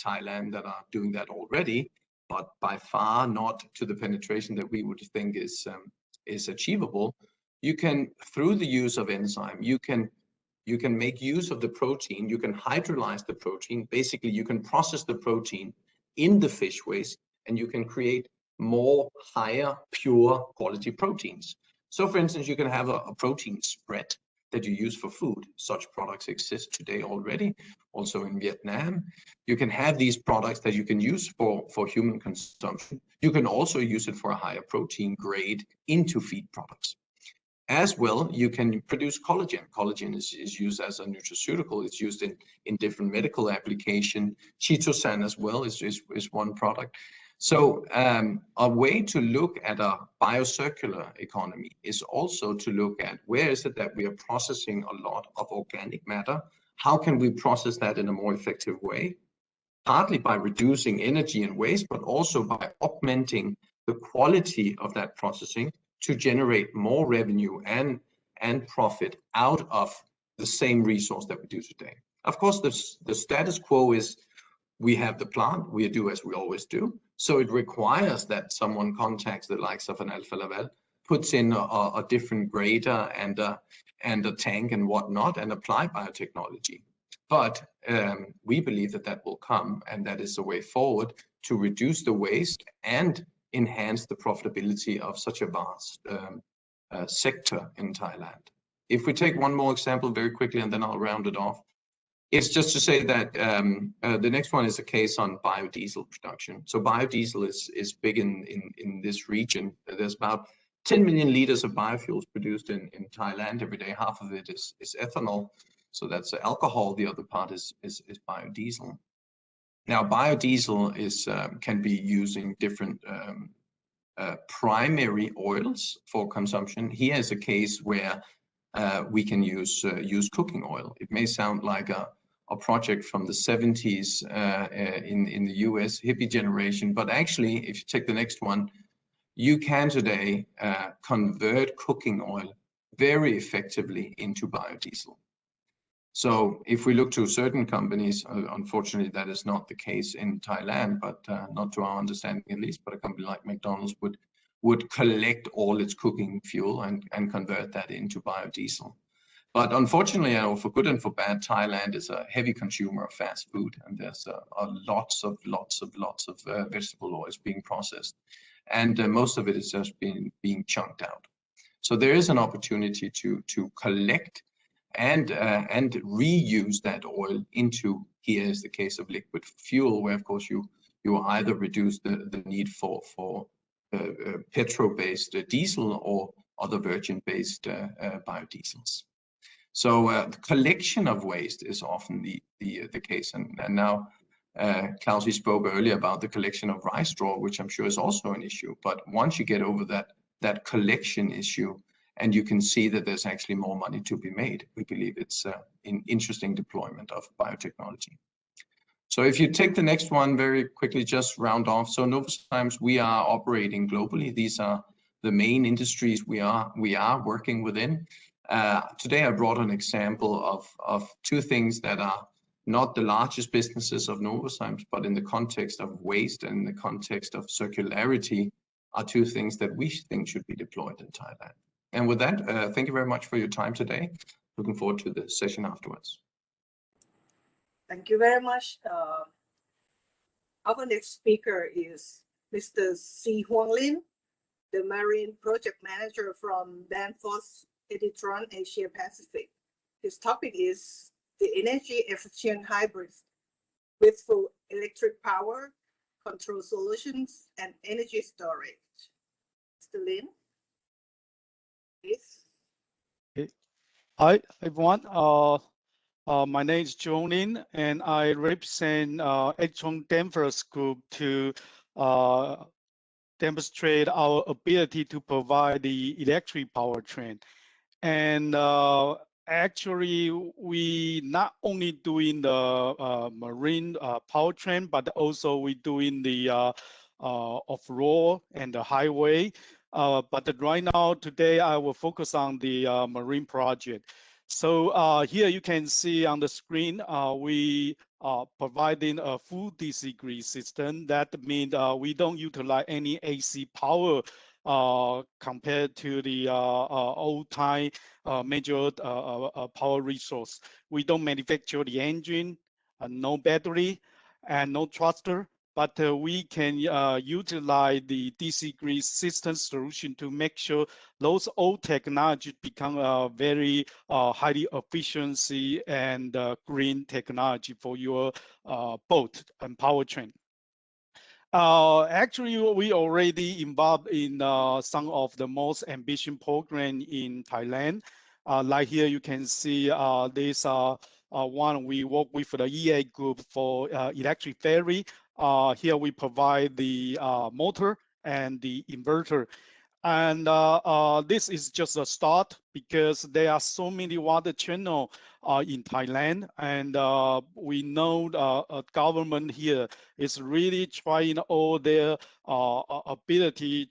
Thailand that are doing that already, but by far not to the penetration that we would think is achievable, you can, through the use of enzyme, you can make use of the protein, you can hydrolyze the protein. Basically, you can process the protein in the fish waste, and you can create more higher pure quality proteins. So for instance, you can have a protein spread that you use for food. Such products exist today already, also in Vietnam. You can have these products that you can use for human consumption. You can also use it for a higher protein grade into feed products. As well, you can produce collagen. Collagen is used as a nutraceutical. It's used in different medical application. Chitosan as well is one product. So a way to look at a biocircular economy is also to look at where is it that we are processing a lot of organic matter? How can we process that in a more effective way? Partly by reducing energy and waste, but also by augmenting the quality of that processing to generate more revenue and profit out of the same resource that we do today. Of course, the status quo is we have the plant, we do as we always do. So it requires that someone contacts the likes of an Alfa Laval, puts in a different grader and a tank and whatnot, and apply biotechnology. But we believe that will come, and that is the way forward to reduce the waste and enhance the profitability of such a vast sector in Thailand. If we take one more example very quickly, and then I'll round it off. It's just to say that the next one is a case on biodiesel production. So biodiesel is big in this region. There's about 10 million liters of biofuels produced in Thailand every day. Half of it is ethanol. So that's alcohol. The other part is biodiesel. Now, biodiesel can be using different primary oils for consumption. Here is a case where we can use cooking oil. It may sound like a project from the 70s in the US, hippie generation, but actually, if you take the next one, you can today convert cooking oil very effectively into biodiesel. So if we look to certain companies, unfortunately, that is not the case in Thailand, but not to our understanding at least, but a company like McDonald's would collect all its cooking fuel and convert that into biodiesel. But unfortunately, for good and for bad, Thailand is a heavy consumer of fast food, and there's lots of vegetable oils being processed, and most of it is just being chunked out. So there is an opportunity to collect and reuse that oil into, here is the case of liquid fuel, where of course you either reduce the need for petrol-based diesel or other virgin-based biodiesels. So the collection of waste is often the case, and now Claus spoke earlier about the collection of rice straw, which I'm sure is also an issue. But once you get over that collection issue and you can see that there's actually more money to be made. We believe it's an interesting deployment of biotechnology. So if you take the next one very quickly, just round off. So Novozymes, we are operating globally. These are the main industries we are working within. Today I brought an example of two things that are not the largest businesses of Novozymes, but in the context of waste and in the context of circularity are two things that we think should be deployed in Thailand. And with that, thank you very much for your time today. Looking forward to the session afterwards. Thank you very much. Our next speaker is Mr. Si Huang Lin, the Marine Project Manager from Danfoss Editron Asia Pacific. His topic is the energy efficient hybrids with full electric power, control solutions, and energy storage. Mr. Lin, please. Hi, everyone. My name is John Lin, and I represent Editron Danfoss Group to demonstrate our ability to provide the electric powertrain. And actually, we not only doing the marine powertrain, but also we doing the off-road and the highway. But right now, today, I will focus on the marine project. So here you can see on the screen, we are providing a full DC grid system. That means we don't utilize any AC power compared to the old time major power resource. We don't manufacture the engine, no battery, and no thruster. But we can utilize the DC grid system solution to make sure those old technologies become very highly efficiency and green technology for your boat and powertrain. Actually, we already involved in some of the most ambitious program in Thailand. Like here, you can see this one we work with the EA group for electric ferry. Here we provide the motor and the inverter. And this is just a start because there are so many water channels in Thailand. And we know government here is really trying all their ability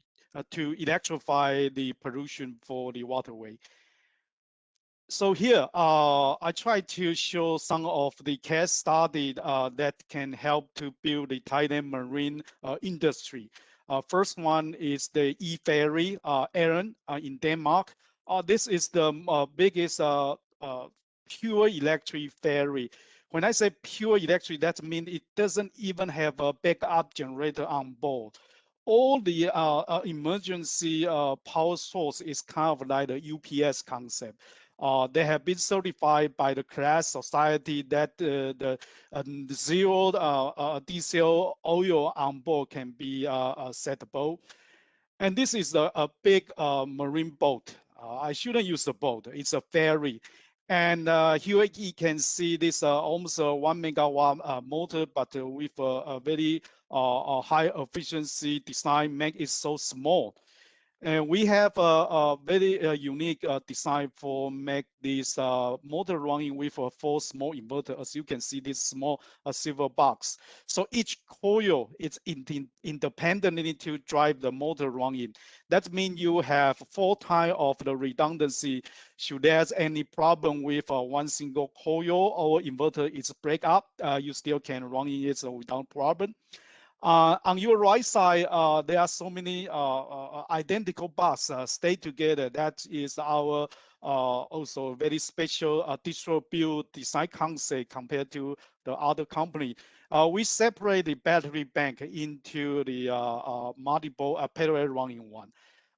to electrify the pollution for the waterway. So here, I try to show some of the case study that can help to build the Thailand marine industry. First one is the e-ferry, Aaron, in Denmark. This is the biggest pure electric ferry. When I say pure electric, that means it doesn't even have a backup generator on board. All the emergency power source is kind of like the UPS concept. They have been certified by the class society that the zero diesel oil on board can be settable. And this is a big marine boat. I shouldn't use the boat, it's a ferry. And here you can see this almost 1 megawatt motor, but with a very high efficiency design, make it so small. And we have a very unique design for make this motor running with a 4 small inverter. As you can see, this small silver box. So each coil is independently to drive the motor running. That means you have 4 times of the redundancy. Should there's any problem with one single coil or inverter is break up, you still can run it without problem. On your right side, there are so many identical bus stay together. That is our also very special distro build design concept compared to the other company. We separate the battery bank into the multiple parallel running one.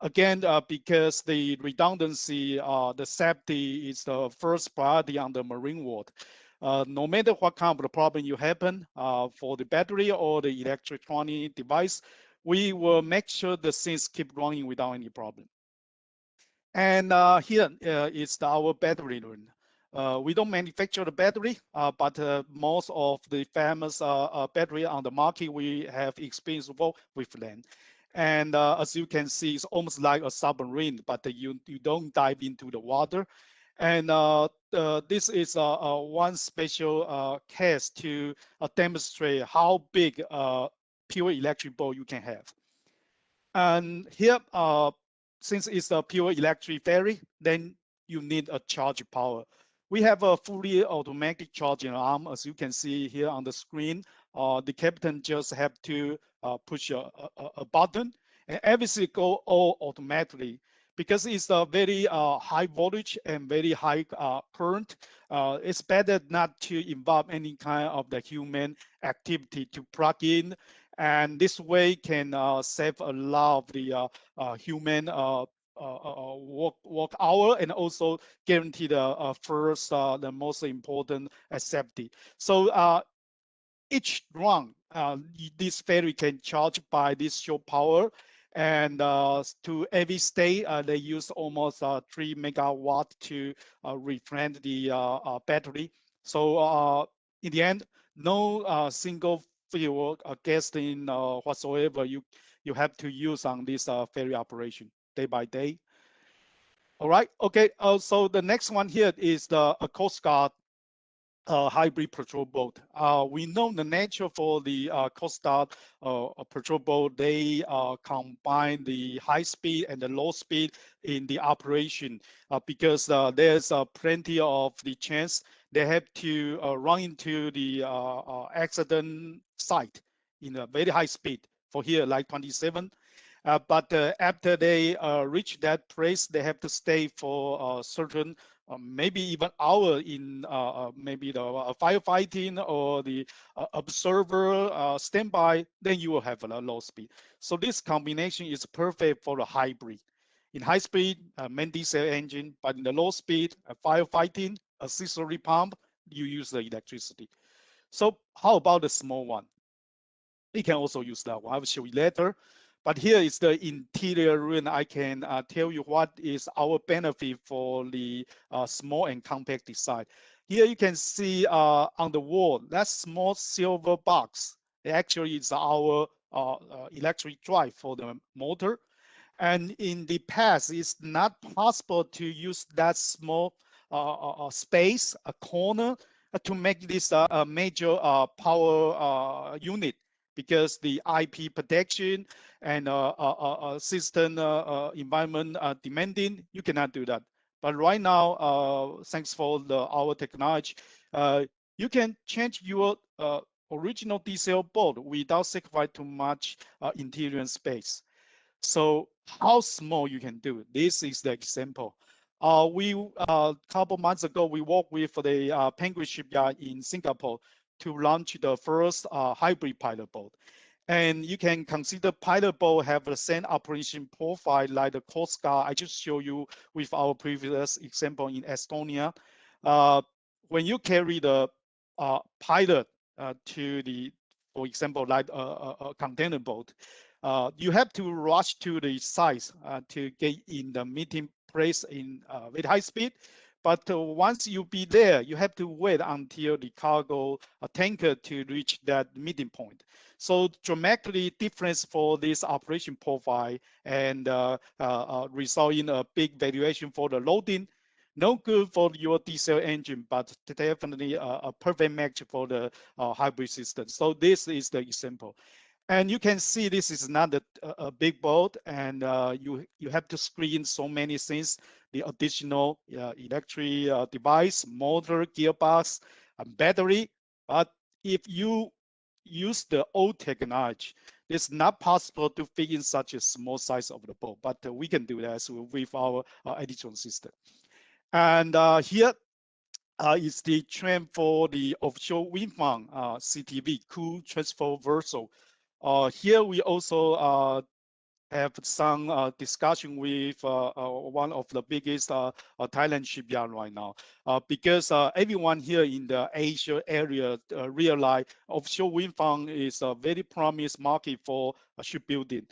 Again, because the redundancy, the safety is the first priority on the marine world. No matter what kind of problem you happen for the battery or the electronic device, we will make sure the things keep running without any problem. And here is our battery run. We don't manufacture the battery, but most of the famous battery on the market, we have experience with them. And as you can see, it's almost like a submarine, but you don't dive into the water. And this is one special case to demonstrate how big pure electric boat you can have. And here, since it's a pure electric ferry, then you need a charge power. We have a fully automatic charging arm, as you can see here on the screen. The captain just have to push a button, and everything go all automatically. Because it's a very high voltage and very high current, it's better not to involve any kind of the human activity to plug in, and this way can save a lot of the human work hour, and also guarantee the first, the most important safety. So each run, this ferry can charge by this shore power, and to every state, they use almost 3 megawatt to replenish the battery. So in the end, no single fuel gasoline whatsoever you have to use on this ferry operation day by day. All right, okay, so the next one here is the Coast Guard hybrid patrol boat. We know the nature for the Coast Guard patrol boat, they combine the high speed and the low speed in the operation because there's plenty of the chance they have to run into the accident site in a very high speed. For here, like 27. But after they reach that place, they have to stay for certain maybe even hour in maybe the firefighting or the observer standby, then you will have a low speed. So this combination is perfect for the hybrid. In high speed, main diesel engine, but in the low speed, firefighting, auxiliary pump, you use the electricity. So how about the small one? You can also use that one. I will show you later. But here is the interior room. I can tell you what is our benefit for the small and compact design. Here you can see on the wall, that small silver box. Actually, it's our electric drive for the motor. And in the past, it's not possible to use that small space, a corner, to make this a major power unit, because the IP protection and system environment demanding, you cannot do that. But right now, thanks for our technology, you can change your original diesel boat without sacrificing too much interior space. So how small you can do it? This is the example. We couple months ago, we worked with the Penguin Shipyard in Singapore to launch the first hybrid pilot boat. And you can consider pilot boat have the same operation profile like the Coast Guard I just showed you with our previous example in Estonia. When you carry the pilot to the, for example, like a container boat, you have to rush to the site to get in the meeting place in with high speed. But once you be there, you have to wait until the cargo tanker to reach that meeting point. So dramatically difference for this operation profile, and result in a big valuation for the loading. No good for your diesel engine, but definitely a perfect match for the hybrid system. So this is the example. And you can see this is not a big boat, and you have to screen so many things, the additional electric device, motor, gearbox, and battery. But if you use the old technology, it's not possible to fit in such a small size of the boat, but we can do that with our additional system. And here is the trend for the offshore wind farm, CTV, cool transfer vessel. Here we also have some discussion with one of the biggest Thailand shipyard right now, because everyone here in the Asia area realize offshore wind farm is a very promising market for shipbuilding.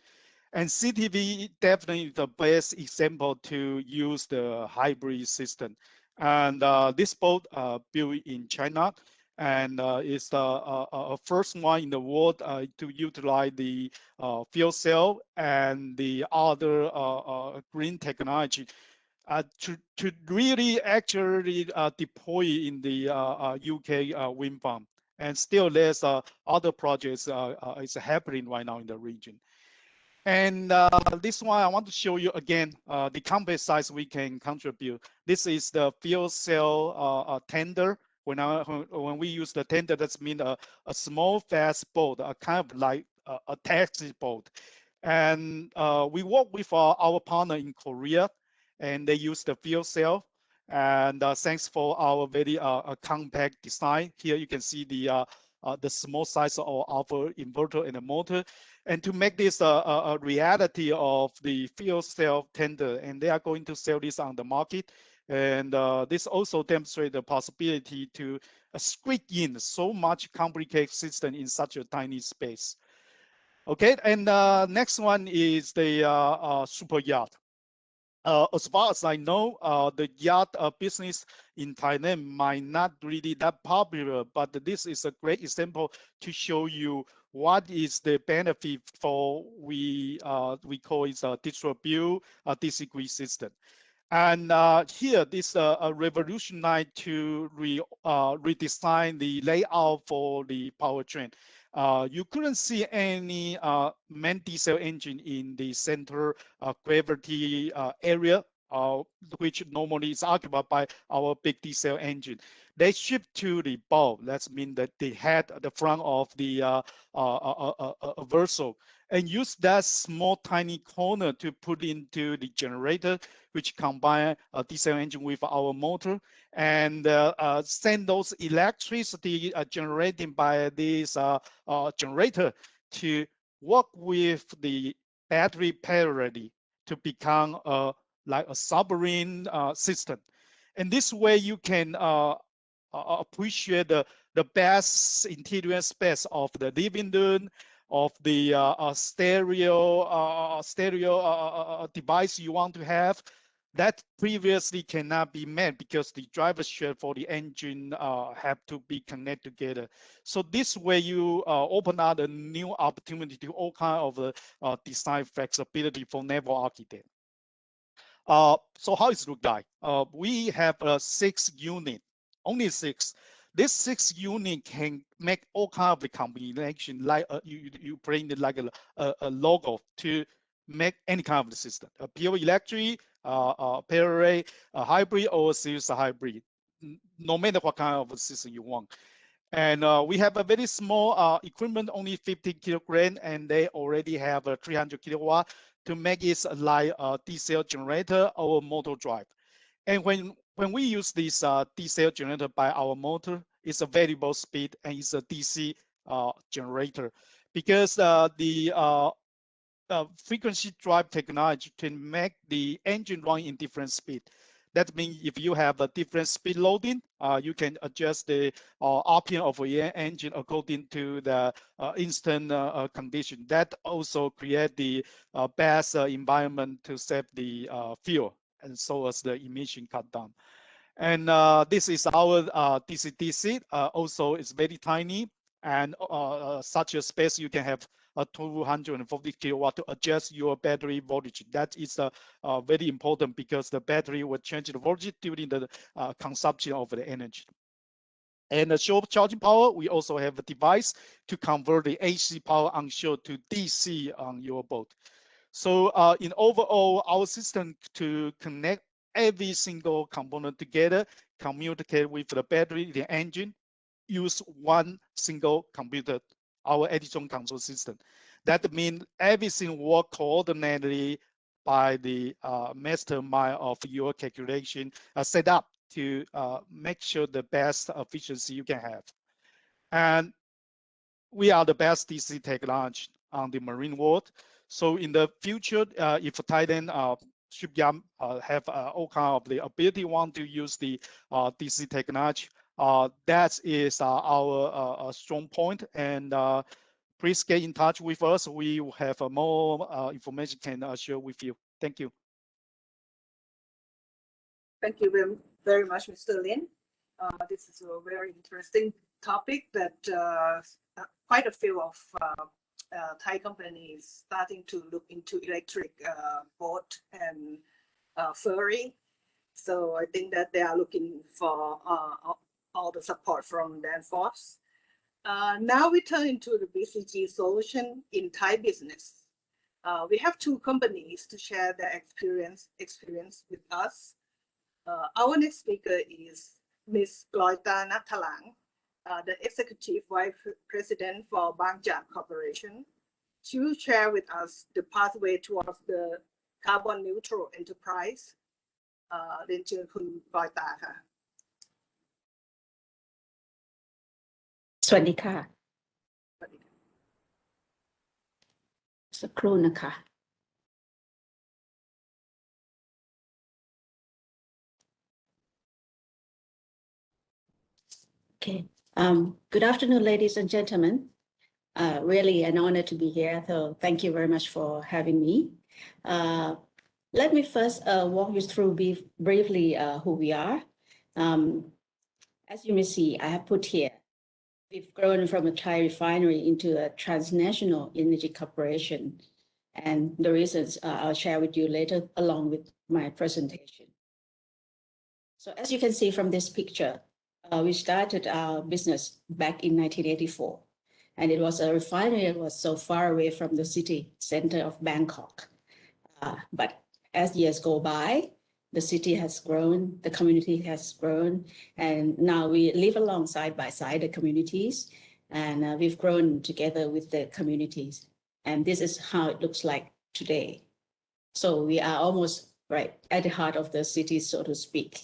And CTV definitely the best example to use the hybrid system. And this boat built in China, and it's the first one in the world to utilize the fuel cell and the other green technology to really actually deploy in the UK wind farm. And still there's other projects is happening right now in the region. And this one I want to show you again the company size we can contribute. This is the fuel cell tender. When we use the tender, that's mean a small fast boat, a kind of like a taxi boat. And we work with our partner in Korea, and they use the fuel cell. And thanks for our very compact design. Here you can see the small size of our inverter and the motor. And to make this a reality of the fuel cell tender, and they are going to sell this on the market. And this also demonstrates the possibility to squeeze in so much complicated system in such a tiny space. Okay, and next one is the super yacht. As far as I know, the yacht business in Thailand might not really that popular, but this is a great example to show you what is the benefit for we call it a distribute DC grid system. And here, this revolutionized to redesign the layout for the powertrain. You couldn't see any main diesel engine in the center gravity area, which normally is occupied by our big diesel engine. They shift to the bow. That means that they had the front of the Verso, and use that small tiny corner to put into the generator, which combine a diesel engine with our motor, and send those electricity generated by this generator to work with the battery parallelly to become like a submarine system. And this way you can appreciate the best interior space of the living room, of the stereo device you want to have, that previously cannot be met because the driver shaft for the engine have to be connected together. So this way you open up a new opportunity to all kind of design flexibility for naval architect. So how is it look like? We have 6 units, only 6. This 6 unit can make all kind of the combination, like you print it like a logo to make any kind of the system, a pure electric, parallel, a hybrid, or a series hybrid, no matter what kind of a system you want. And we have a very small equipment, only 50 kilogram, and they already have a 300 kilowatt to make it like a diesel generator or motor drive. And when we use this diesel generator by our motor, it's a variable speed and it's a DC generator, because the frequency drive technology can make the engine run in different speed. That means if you have a different speed loading, you can adjust the RPM of your engine according to the instant condition. That also create the best environment to save the fuel, and so as the emission cut down. And this is our DC-DC. Also, it's very tiny, and such a space you can have a 240 kilowatt to adjust your battery voltage. That is very important because the battery will change the voltage during the consumption of the energy. And the shore charging power, we also have a device to convert the AC power on shore to DC on your boat. So in overall, our system to connect every single component together, communicate with the battery, the engine, use one single computer, our Edison control system. That means everything works coordinatedly by the mastermind of your calculation set up to make sure the best efficiency you can have. And we are the best DC technology on the marine world. So in the future, if Thailand shipyard have all kind of the ability want to use the DC technology, that is our strong point. And please get in touch with us. We will have more information can share with you. Thank you. Thank you very much, Mr. Lin. This is very interesting topic that quite a few of Thai companies starting to look into electric boat and ferry. So I think that they are looking for all the support from Danfoss. Now we turn into the BCG solution in Thai business. We have two companies to share their experience with us. Our next speaker is Ms. Gloita Natalang, the Executive Vice President for Danish Cooperation. She will share with us the pathway towards the carbon neutral enterprise. เรียนเชิญคุณกลอยตาค่ะ สวัสดีค่ะสักครู่นะคะ Okay. Good afternoon, ladies and gentlemen. Really an honor to be here. So thank you very much for having me. Let me first walk you through briefly who we are. As you may see, I have put here, we've grown from a Thai refinery into a transnational energy corporation. And the reasons I'll share with you later along with my presentation. So as you can see from this picture, we started our business back in 1984. And it was a refinery that was so far away from the city center of Bangkok. But as years go by, the city has grown, the community has grown, and now we live alongside by side the communities, and we've grown together with the communities. And this is how it looks like today. So we are almost right at the heart of the city, so to speak.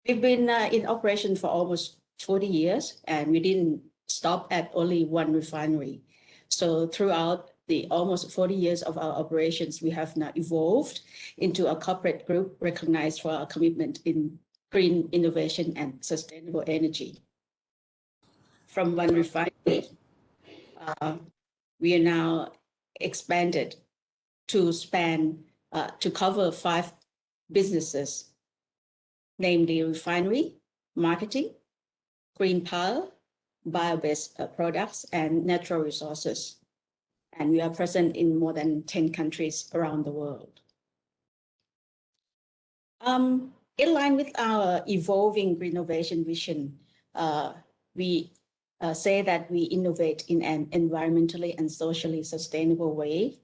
We've been in operation for almost 40 years, and we didn't stop at only one refinery. So throughout the almost 40 years of our operations, we have now evolved into a corporate group recognized for our commitment in green innovation and sustainable energy. From one refinery, we are now expanded to to cover 5 businesses, namely refinery, marketing, green power, bio-based products, and natural resources. And we are present in more than 10 countries around the world. In line with our evolving green innovation vision, we say that we innovate in an environmentally and socially sustainable way.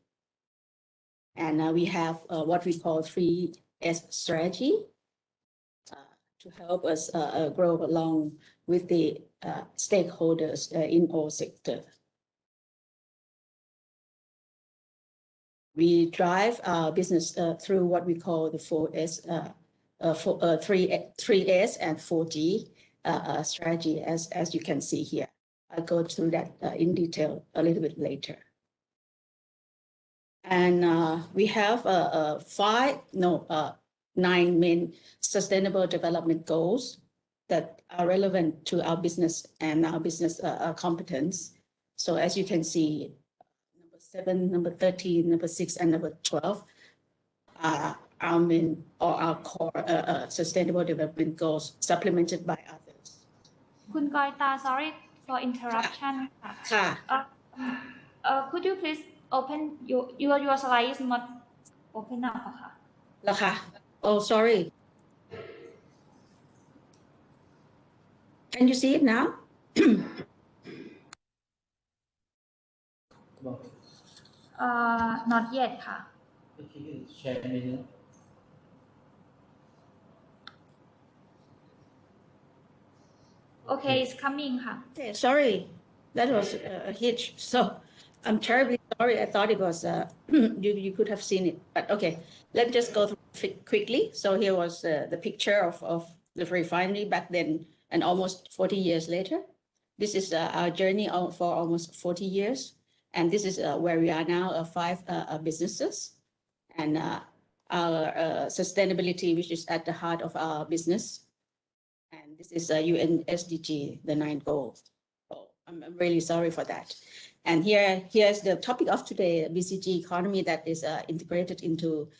And we have what we call 3S strategy to help us grow along with the stakeholders in all sectors. We drive our business through what we call the 4S, 3S and 4G strategy, as you can see here. I'll go through that in detail a little bit later. And we have 9 main sustainable development goals that are relevant to our business and our business competence. So as you can see, number 7, number 13, number 6, and number 12 are our main or our core sustainable development goals, supplemented by others. Kun Goita, sorry for interruption. Could you please open your slide is not open up. Oh, sorry. Can you see it now? Not yet. Okay, it's coming. Okay, sorry, that was a hitch. So I'm terribly sorry. I thought it was you could have seen it, but okay. Let's just go through it quickly. So here was the picture of the refinery back then, and almost 40 years later. This is our journey for almost 40 years, and this is where we are now, 5 businesses, and our sustainability, which is at the heart of our business. And this is UN SDG, the 9 goals. Oh, I'm really sorry for that. And here's the topic of today, BCG economy that is integrated into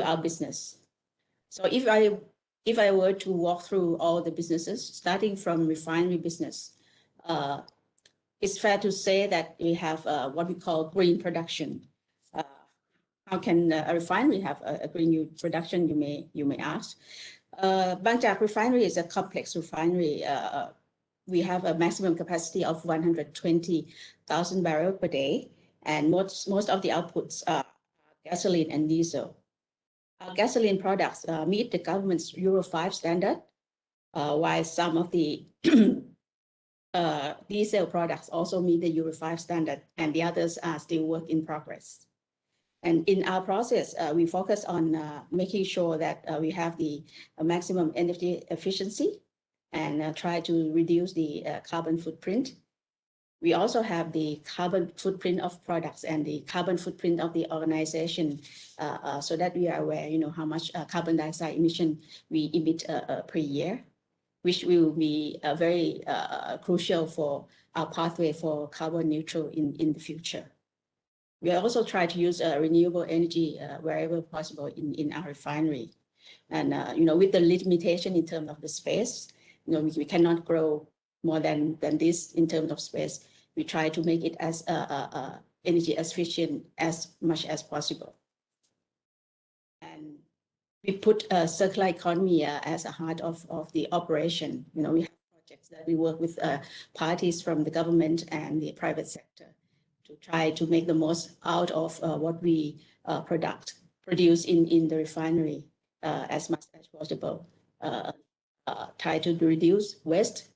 our business. So if I if I were to walk through all the businesses, starting from refinery business, it's fair to say that we have what we call green production. How can a refinery have a green production, you may ask? Bang Jak refinery is a complex refinery. We have a maximum capacity of 120,000 barrels per day, and most of the outputs are gasoline and diesel. Our gasoline products meet the government's Euro 5 standard, while some of the diesel products also meet the Euro 5 standard, and the others are still work in progress. And in our process, we focus on making sure that we have the maximum energy efficiency and try to reduce the carbon footprint. We also have the carbon footprint of products and the carbon footprint of the organization, so that we are aware, how much carbon dioxide emission we emit per year, which will be very crucial for our pathway for carbon neutral in the future. We also try to use renewable energy wherever possible in our refinery. And, with the limitation in terms of the space, we cannot grow more than this in terms of space. We try to make it as energy efficient as much as possible. And we put circular economy as a heart of the operation. We have projects that we work with parties from the government and the private sector to try to make the most out of what we produce in the refinery as much as possible. Try to reduce waste,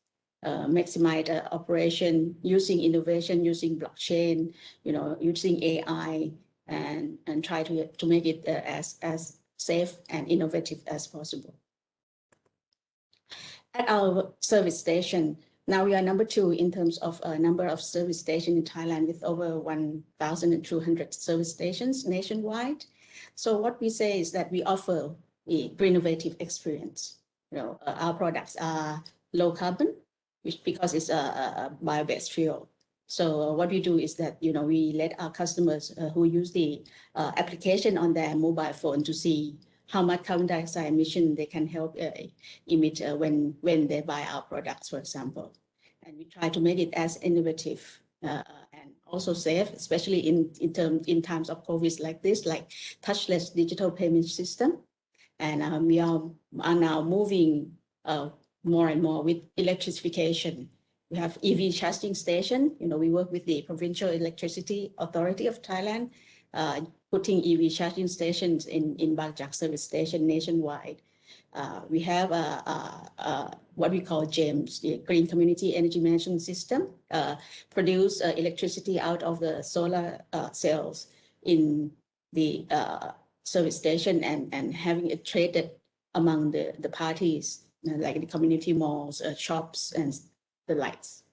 maximize operation using innovation, using blockchain, using AI, and try to make it as safe and innovative as possible. At our service station, now we are number 2 in terms of number of service stations in Thailand, with over 1,200 service stations nationwide. So what we say is that we offer a innovative experience. Our products are low carbon, because it's a bio-based fuel. So what we do is that, we let our customers who use the application on their mobile phone to see how much carbon dioxide emission they can help emit when they buy our products, for example. And we try to make it as innovative and also safe, especially in times of COVID like this, like touchless digital payment system. And we are now moving more and more with electrification. We have EV charging station. We work with the Provincial Electricity Authority of Thailand, putting EV charging stations in Bang Jak service station nationwide. We have what we call GEMS, the Green Community Energy Management System, produce electricity out of the solar cells in the service station and having it traded among the parties, like the community malls, shops, and the likes.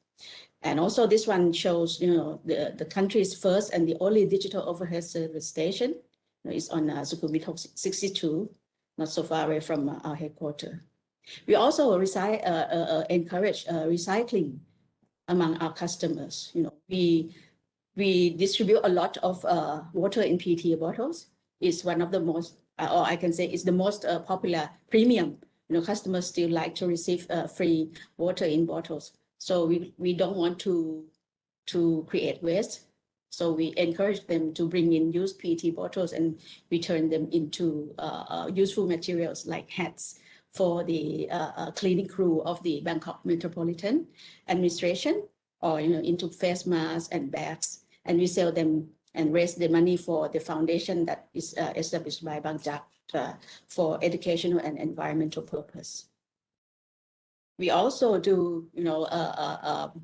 And also this one shows, the country's first and the only digital overhead service station. It's on Sukhumvit 62, not so far away from our headquarters. We also encourage recycling among our customers. We distribute a lot of water in PET bottles. It's one of the most, or I can say, it's the most popular premium. Customers still like to receive free water in bottles. So we don't want to create waste. So we encourage them to bring in used PET bottles and we turn them into useful materials like hats for the cleaning crew of the Bangkok Metropolitan Administration, or into face masks and bags, and we sell them and raise the money for the foundation that is established by Bang Jak for educational and environmental purpose. We also do,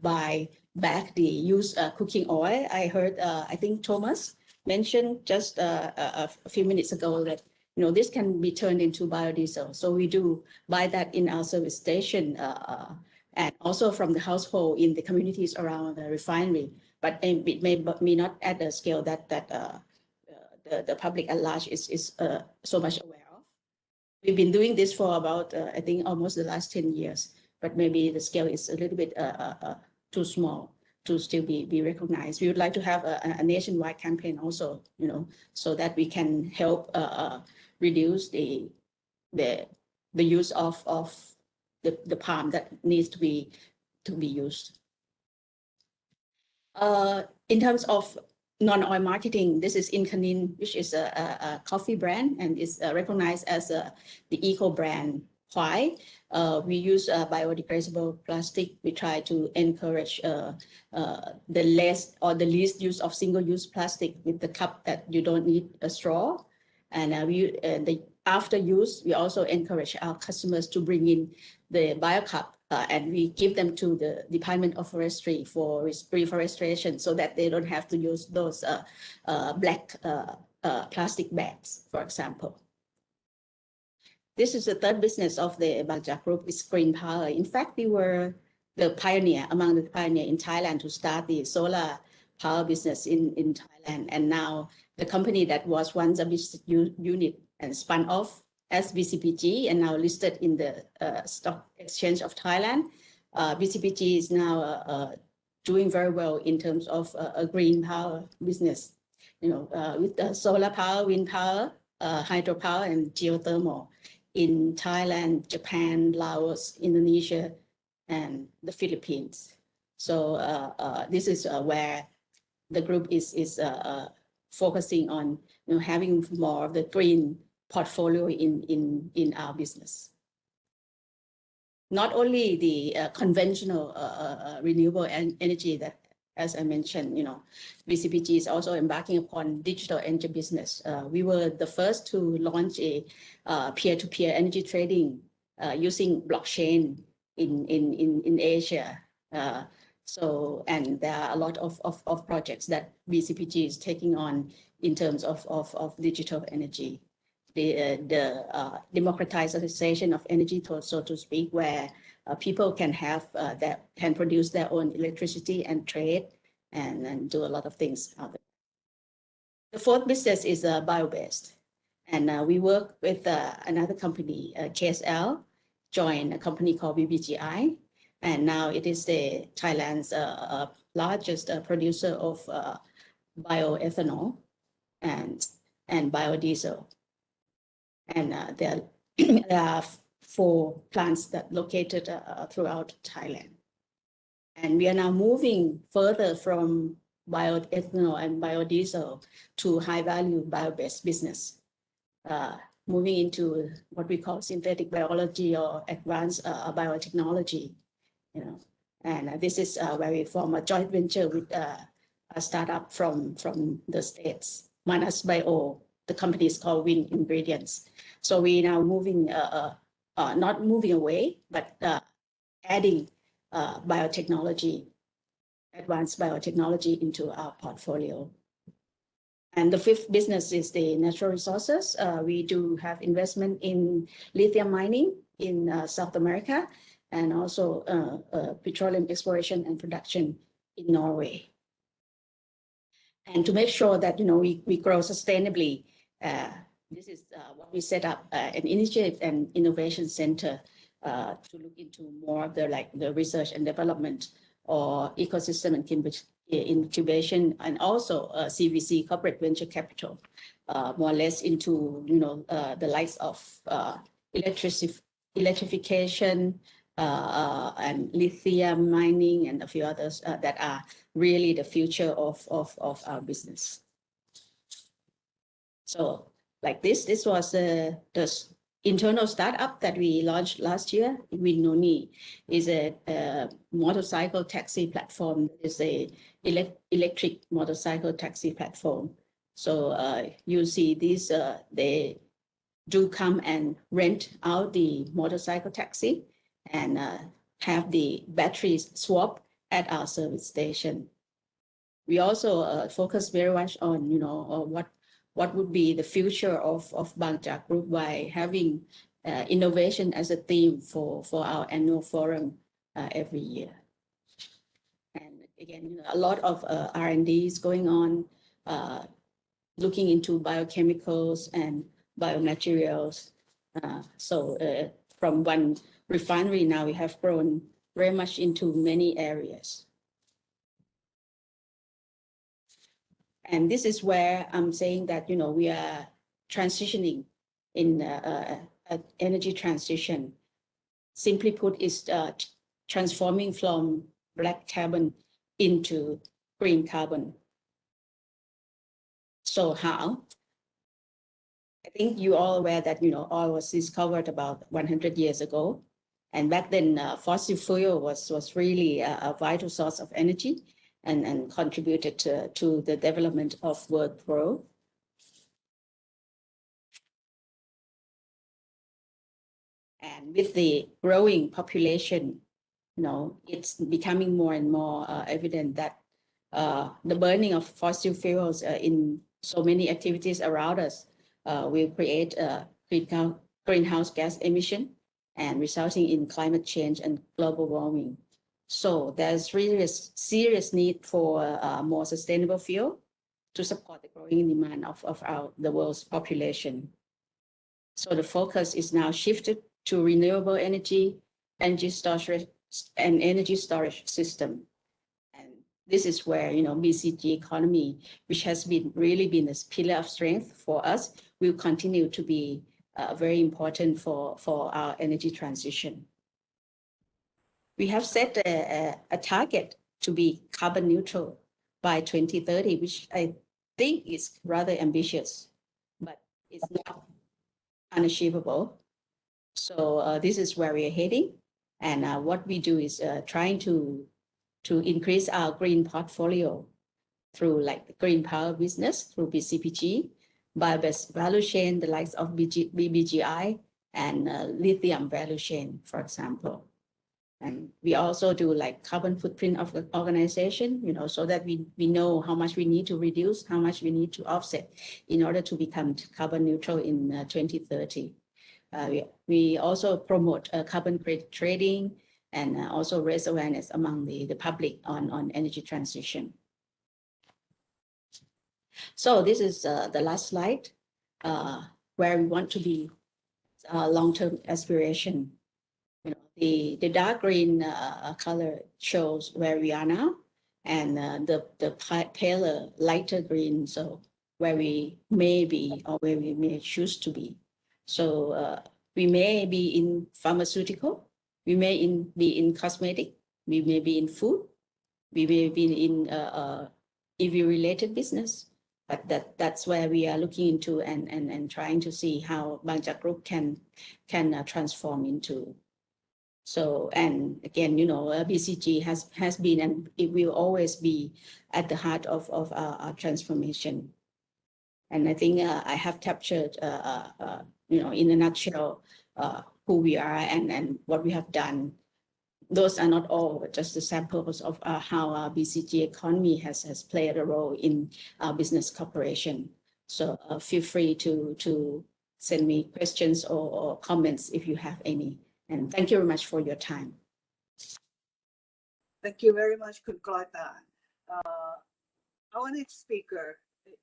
buy back the used cooking oil. I heard, I think Thomas mentioned just a few minutes ago that, this can be turned into biodiesel. So we do buy that in our service station and also from the household in the communities around the refinery. But it may not at the scale that the public at large is so much aware of. We've been doing this for about, I think, almost the last 10 years. But maybe the scale is a little bit too small to still be recognized. We would like to have a nationwide campaign also, so that we can help reduce the the use of the palm that needs to be used. In terms of non-oil marketing, this is Inkanin, which is a coffee brand and is recognized as the eco brand. Why? We use biodegradable plastic. We try to encourage the least use of single-use plastic with the cup that you don't need a straw. And after use, we also encourage our customers to bring in the bio cup, and we give them to the Department of Forestry for reforestation so that they don't have to use those black plastic bags, for example. This is the third business of the Bangja Group, is green power. In fact, we were the pioneer, among the pioneer in Thailand to start the solar power business in Thailand. And now the company that was once a business unit and spun off as BCG and now listed in the Stock Exchange of Thailand. BCG is now doing very well in terms of a green power business, with the solar power, wind power, hydropower, and geothermal in Thailand, Japan, Laos, Indonesia, and the Philippines. So this is where the group is focusing on having more of the green portfolio in our business. Not only the conventional renewable energy that, as I mentioned, BCG is also embarking upon digital energy business. We were the first to launch a peer-to-peer energy trading using blockchain in Asia. And there are a lot of projects that BCG is taking on in terms of digital energy. The democratization of energy, so to speak, where people can have can produce their own electricity and trade and do a lot of things out there. The fourth business is bio-based, and we work with another company, KSL, joined a company called BBGI, and now it is the Thailand's largest producer of bioethanol and biodiesel. And there are 4 plants that located throughout Thailand. And we are now moving further from bioethanol and biodiesel to high-value bio-based business, moving into what we call synthetic biology or advanced biotechnology. And this is where we form a joint venture with a startup from the States, Manas Bio. The company is called Win Ingredients. So we now moving, not moving away, but adding biotechnology, advanced biotechnology into our portfolio. And the fifth business is the natural resources. We do have investment in lithium mining in South America, and also petroleum exploration and production in Norway. And to make sure that we grow sustainably, this is what we set up an initiative and innovation center to look into more of the research and development or ecosystem and incubation, and also CVC, corporate venture capital, more or less into the likes of electrification and lithium mining and a few others that are really the future of our business. So like this was the internal startup that we launched last year. Winoni is a motorcycle taxi platform. It's a electric motorcycle taxi platform. So you see these, they do come and rent out the motorcycle taxi and have the batteries swap at our service station. We also focus very much on what would be the future of Bangja Group by having innovation as a theme for our annual forum every year. And again, a lot of R&D is going on, looking into biochemicals and biomaterials. So from one refinery now, we have grown very much into many areas. And this is where I'm saying that we are transitioning in energy transition. Simply put, is transforming from black carbon into green carbon. So how? I think you all aware that oil was discovered about 100 years ago, and back then fossil fuel was really a vital source of energy and contributed to the development of world growth. And with the growing population, it's becoming more and more evident that the burning of fossil fuels in so many activities around us will create greenhouse gas emission and resulting in climate change and global warming. So there's really a serious need for more sustainable fuel to support the growing demand of the world's population. So the focus is now shifted to renewable energy storage, and energy storage system. And this is where, BCG economy, which has really been a pillar of strength for us, will continue to be very important for our energy transition. We have set a target to be carbon neutral by 2030, which I think is rather ambitious, but it's not unachievable. So this is where we are heading. And what we do is trying to increase our green portfolio through like the green power business, through BCPG, bio-based value chain, the likes of BBGI and lithium value chain, for example. And we also do like carbon footprint of the organization, so that we know how much we need to reduce, how much we need to offset in order to become carbon neutral in 2030. We also promote carbon credit trading and also raise awareness among the public on energy transition. So this is the last slide where we want to be long-term aspiration. The dark green color shows where we are now, and the paler, lighter green, so where we may be or where we may choose to be. So we may be in pharmaceutical, we may be in cosmetic, we may be in food, we may be in EV-related business, but that's where we are looking into and trying to see how Bangchak Group can transform into. So, and again, BCG has been and it will always be at the heart of our transformation. And I think I have captured, in a nutshell, who we are and what we have done. Those are not all just the samples of how our BCG economy has played a role in our business cooperation. So feel free to send me questions or comments if you have any. And thank you very much for your time. Thank you very much, Khun Klota. Our next speaker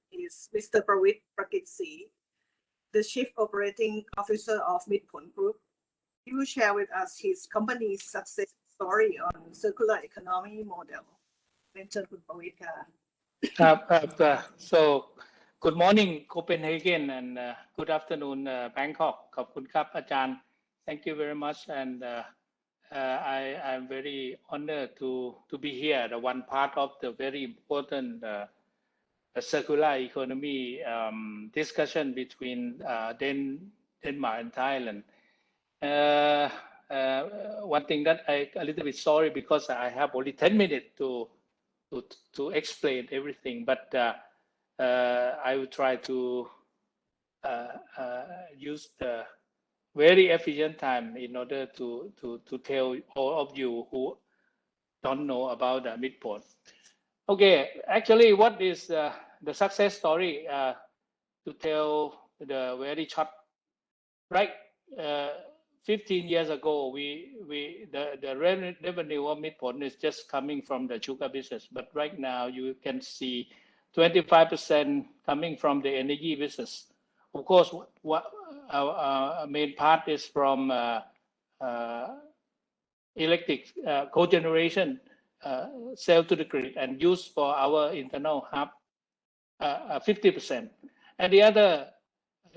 is Mr. Prawit Prakitsi, the Chief Operating Officer of Midpon Group. He will share with us his company's success story on circular economy model. So, good morning, Copenhagen, and good afternoon, Bangkok. ขอบคุณครับ อาจารย์ Thank you very much, and I'm very honored to be here, the one part of the very important circular economy discussion between Denmark and Thailand. One thing that I a little bit sorry because I have only 10 minutes to explain everything, but I will try to use the very efficient time in order to tell all of you who don't know about the Midpon. Okay, actually, what is the success story? To tell the very short, right? 15 years ago, the revenue of Midpon is just coming from the sugar business, but right now you can see 25% coming from the energy business. Of course, what our main part is from electric cogeneration, sell to the grid and used for our internal hub, 50%. And the other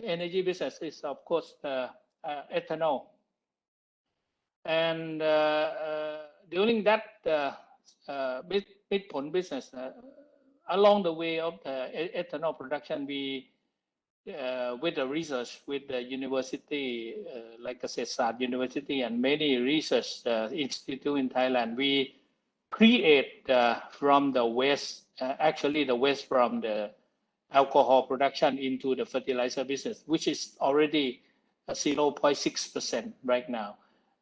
energy business is, of course, ethanol. And during that mid-point business, along the way of the ethanol production, we with the research with the university, like Chaiseri University and many research institute in Thailand, we create from the waste, actually the waste from the alcohol production into the fertilizer business, which is already 0.6% right now.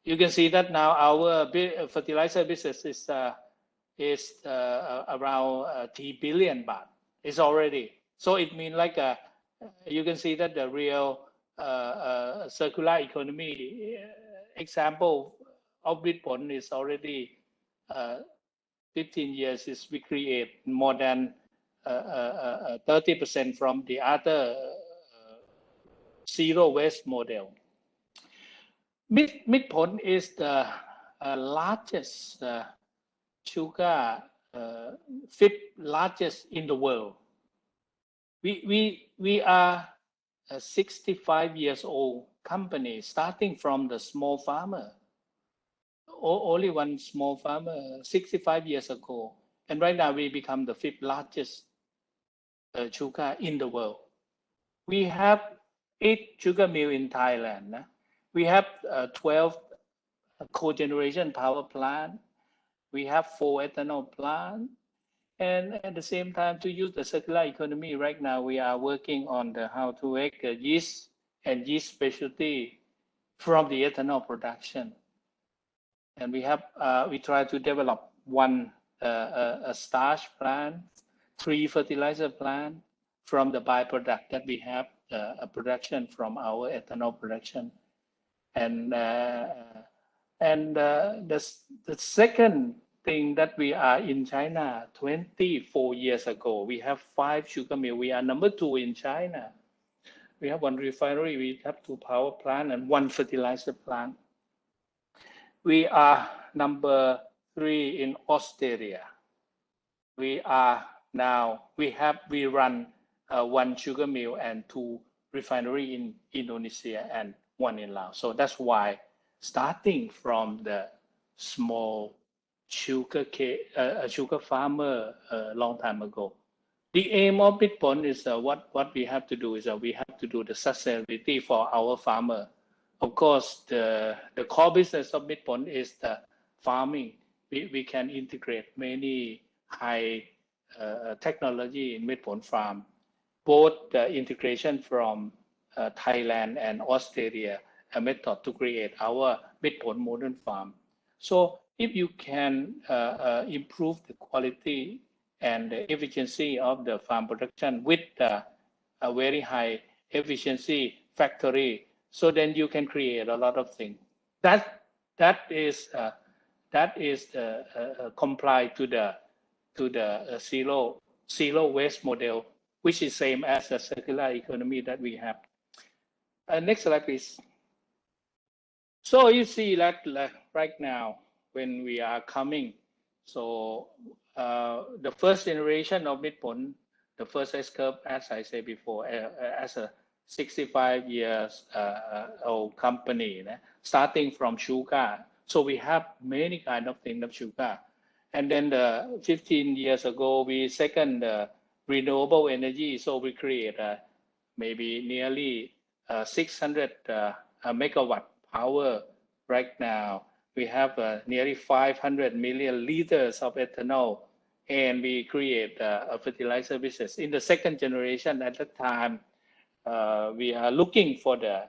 You can see that now our fertilizer business is around 3 billion baht. It's already, so it means like you can see that the real circular economy example of Bitpon is already 15 years is we create more than 30% from the other zero waste model. Bitpon is the largest sugar, fifth largest in the world. We are a 65 years old company, starting from the small farmer. Only one small farmer 65 years ago, and right now we become the fifth largest sugar in the world. We have 8 sugar mills in Thailand. We have 12 cogeneration power plant. We have 4 ethanol plants. And at the same time, to use the circular economy, right now we are working on how to make yeast and yeast specialty from the ethanol production. And we have we try to develop one a starch plant, 3 fertilizer plant from the byproduct that we have a production from our ethanol production. And the second thing that we are in China 24 years ago, we have 5 sugar mills. We are number 2 in China. We have 1 refinery, we have 2 power plants and 1 fertilizer plant. We are number 3 in Australia. We are now, we run 1 sugar mill and 2 refinery in Indonesia and 1 in Laos. So that's why, starting from the small sugar farmer a long time ago, the aim of Bitpon is what we have to do is we have to do the sustainability for our farmer. Of course, the core business of Bitpon is the farming. We can integrate many high technology in Bitpon farm, both the integration from Thailand and Australia, a method to create our Bitpon modern farm. So if you can improve the quality and the efficiency of the farm production with a very high efficiency factory, so then you can create a lot of things. That is comply to the zero waste model, which is same as the circular economy that we have. Next slide, please. So you see that right now when we are coming, so the first generation of Bitpon, the first S-curve, as I said before, as a 65 years old company, starting from sugar. So we have many kind of things of sugar. And then 15 years ago, we second renewable energy. So we create maybe nearly 600 megawatt power right now. We have nearly 500 million liters of ethanol, and we create a fertilizer business. In the second generation at that time, we are looking for the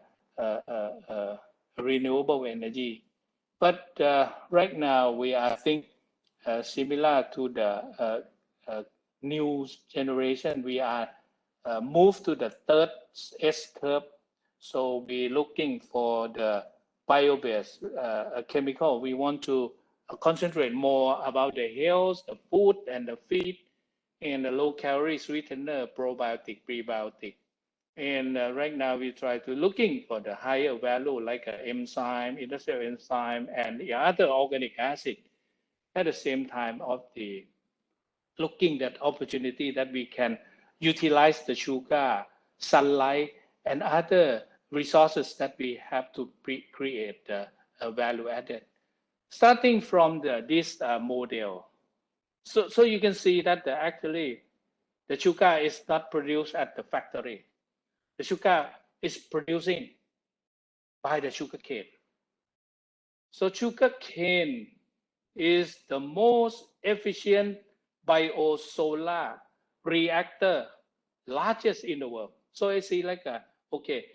renewable energy. But right now, we are similar to the new generation. We are moved to the third S-curve. So we're looking for the bio-based chemical. We want to concentrate more about the health, the food and the feed, and the low-calorie sweetener, probiotic, prebiotic. And right now we try to looking for the higher value like enzyme, industrial enzyme, and the other organic acid. At the same time of the looking at opportunity that we can utilize the sugar, sunlight, and other resources that we have to create a value added. Starting from this model, so you can see that actually the sugar is not produced at the factory. The sugar is producing by the sugar cane. So sugar cane is the most efficient biosolar reactor, largest in the world. So I see like okay,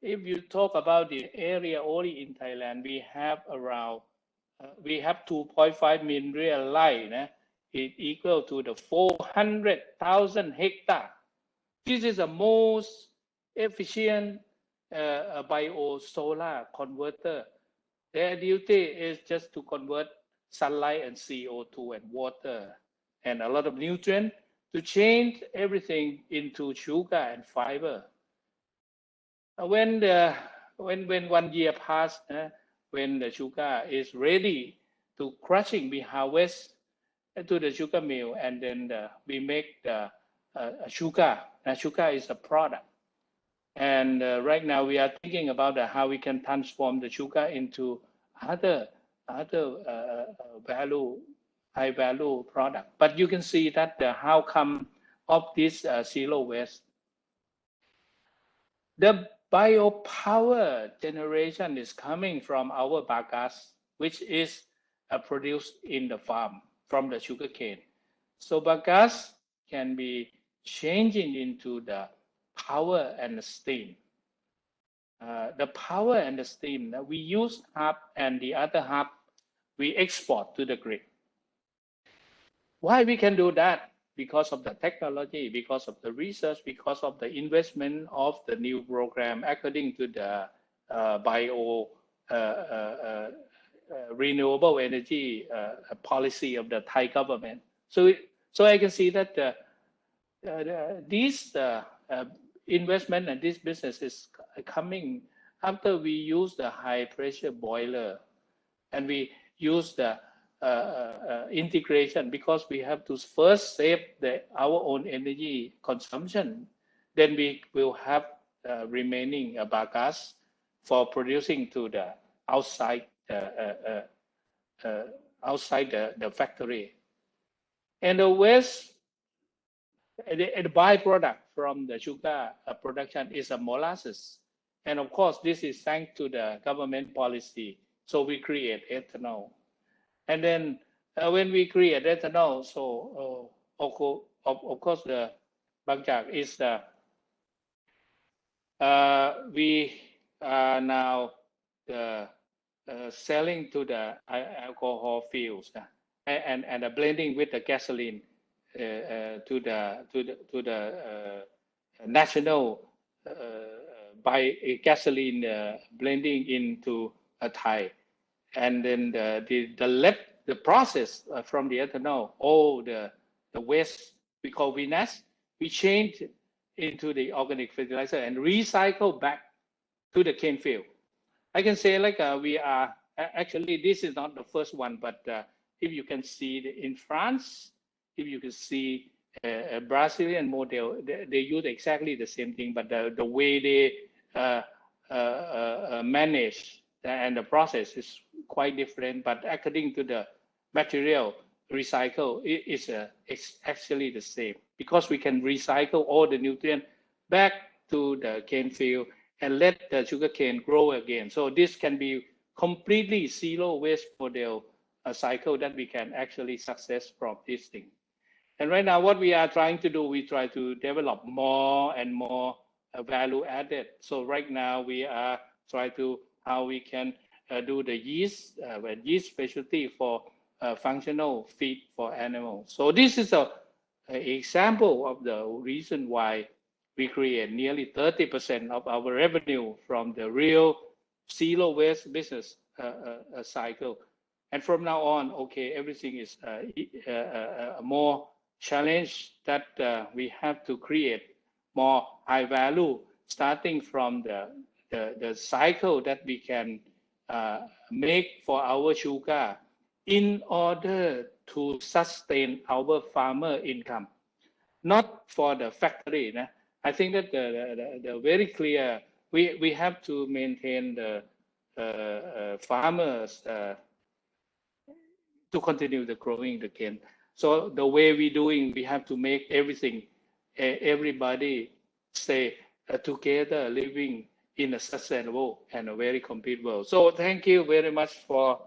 if you talk about the area only in Thailand, we have around we have 2.5 million lai, it equal to the 400,000 hectare. This is the most efficient biosolar converter. Their duty is just to convert sunlight and CO2 and water and a lot of nutrients to change everything into sugar and fiber. When 1 year passed, when the sugar is ready to crushing, we harvest to the sugar mill, and then we make the sugar. Now, sugar is a product. And right now we are thinking about how we can transform the sugar into other high value product. But you can see that the outcome of this zero waste. The biopower generation is coming from our bagasse, which is produced in the farm from the sugar cane. So bagasse can be changing into the power and the steam. The power and the steam, we use half, and the other half we export to the grid. Why we can do that? Because of the technology, because of the research, because of the investment of the new program according to the renewable energy policy of the Thai government. So I can see that this investment and this business is coming after we use the high pressure boiler, and we use the integration, because we have to first save our own energy consumption. Then we will have remaining bagasse for producing to the outside the factory. And the waste, the byproduct from the sugar production is a molasses. And of course, this is thanks to the government policy. So we create ethanol. And then when we create ethanol, so of course the Bangkok is we are now selling to the alcohol fields and blending with the gasoline to the national by gasoline blending into a Thai. And then the process from the ethanol, all the waste we call vinasse, we change into the organic fertilizer and recycle back to the cane field. I can say like we are actually, this is not the first one, but if you can see in France, if you can see a Brazilian model, they use exactly the same thing, but the way they manage and the process is quite different. But according to the material recycle, it's actually the same, because we can recycle all the nutrients back to the cane field and let the sugar cane grow again. So this can be completely zero waste model cycle that we can actually success from this thing. And right now, what we are trying to do, we try to develop more and more value added. So right now we are trying to how we can do the yeast specialty for functional feed for animals. So this is an example of the reason why we create nearly 30% of our revenue from the real zero waste business cycle. And from now on, okay, everything is more challenge that we have to create more high value, starting from the cycle that we can make for our sugar in order to sustain our farmer income, not for the factory. I think that the very clear we have to maintain the farmers to continue the growing the cane. So the way we doing, we have to make everything, everybody stay together, living in a sustainable and a very complete world. So thank you very much for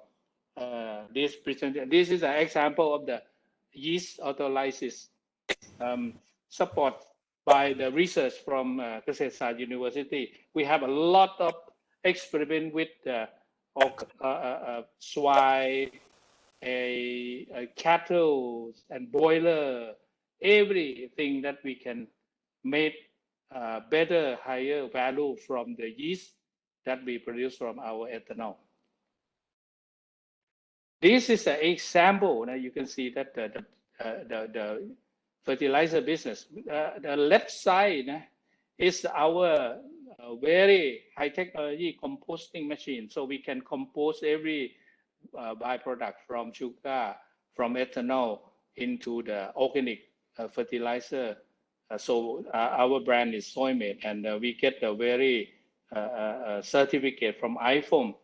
this presentation. This is an example of the yeast autolysis support by the research from Kasetsart University. We have a lot of experiment with swine, cattle and boiler, everything that we can make better, higher value from the yeast that we produce from our ethanol. This is an example. Now you can see that the fertilizer business. The left side is our very high technology composting machine. So we can compose every byproduct from sugar, from ethanol into the organic fertilizer. So our brand is Soymate, and we get a very certificate from IFOM.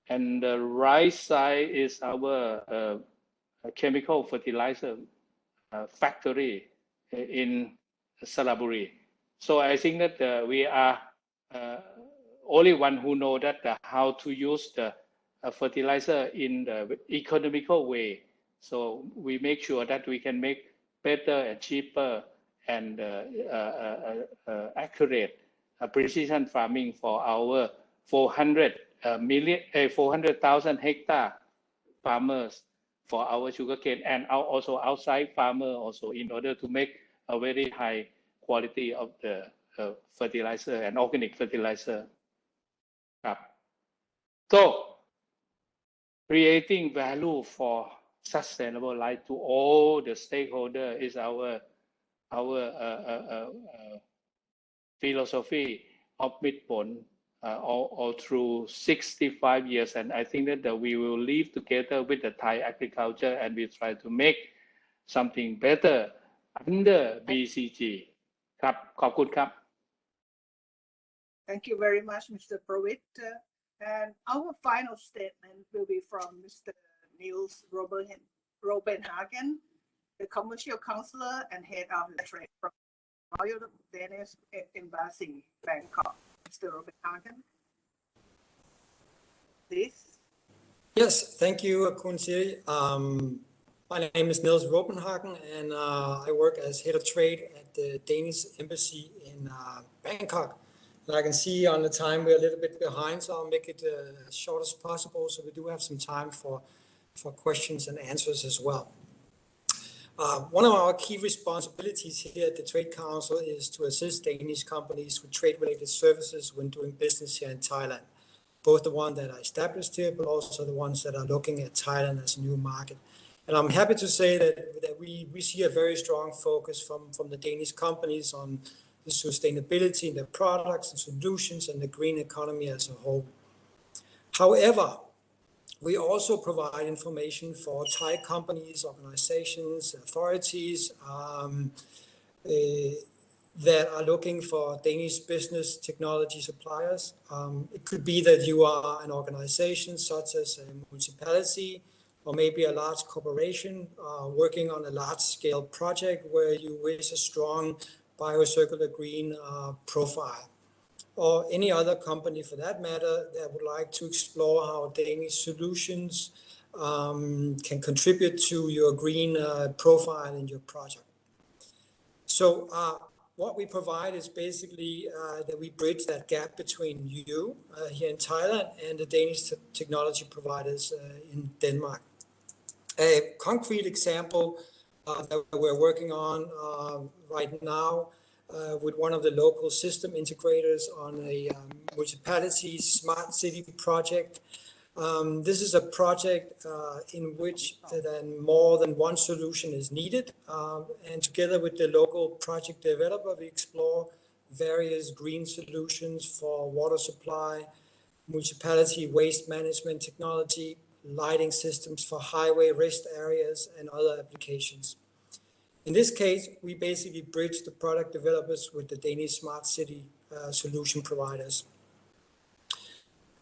And the right side is our chemical fertilizer factory in Saraburi. So I think that we are only one who know that how to use the fertilizer in the economical way. So we make sure that we can make better and cheaper and accurate precision farming for our 400,000 hectare farmers for our sugarcane, and also outside farmer also, in order to make a very high quality of the fertilizer and organic fertilizer. So creating value for sustainable life to all the stakeholders is our philosophy of Midpon all through 65 years. And I think that we will live together with the Thai agriculture, and we try to make something better under BCG. ครับ ขอบคุณครับ Thank you very much, Mr. Pravit. And our final statement will be from Mr. Niels Robenhagen, the Commercial Counselor and Head of the Trade from Royal Danish Embassy, Bangkok. Mr. Copenhagen, please. Yes, thank you, Siree. My name is Niels Robenhagen, and I work as Head of Trade at the Danish Embassy in Bangkok. And I can see on the time we're a little bit behind, so I'll make it as short as possible, so we do have some time for questions and answers as well. One of our key responsibilities here at the Trade Council is to assist Danish companies with trade-related services when doing business here in Thailand, both the ones that are established here, but also the ones that are looking at Thailand as a new market. And I'm happy to say that we see a very strong focus from the Danish companies on the sustainability in their products and solutions and the green economy as a whole. However, we also provide information for Thai companies, organizations, authorities that are looking for Danish business technology suppliers. It could be that you are an organization such as a municipality or maybe a large corporation working on a large-scale project where you wish a strong biocircular green profile, or any other company for that matter that would like to explore how Danish solutions can contribute to your green profile in your project. So what we provide is basically that we bridge that gap between you here in Thailand and the Danish technology providers in Denmark. A concrete example that we're working on right now with one of the local system integrators on a municipality smart city project. This is a project in which then more than one solution is needed. And together with the local project developer, we explore various green solutions for water supply, municipality waste management technology, lighting systems for highway rest areas, and other applications. In this case, we basically bridge the product developers with the Danish smart city solution providers.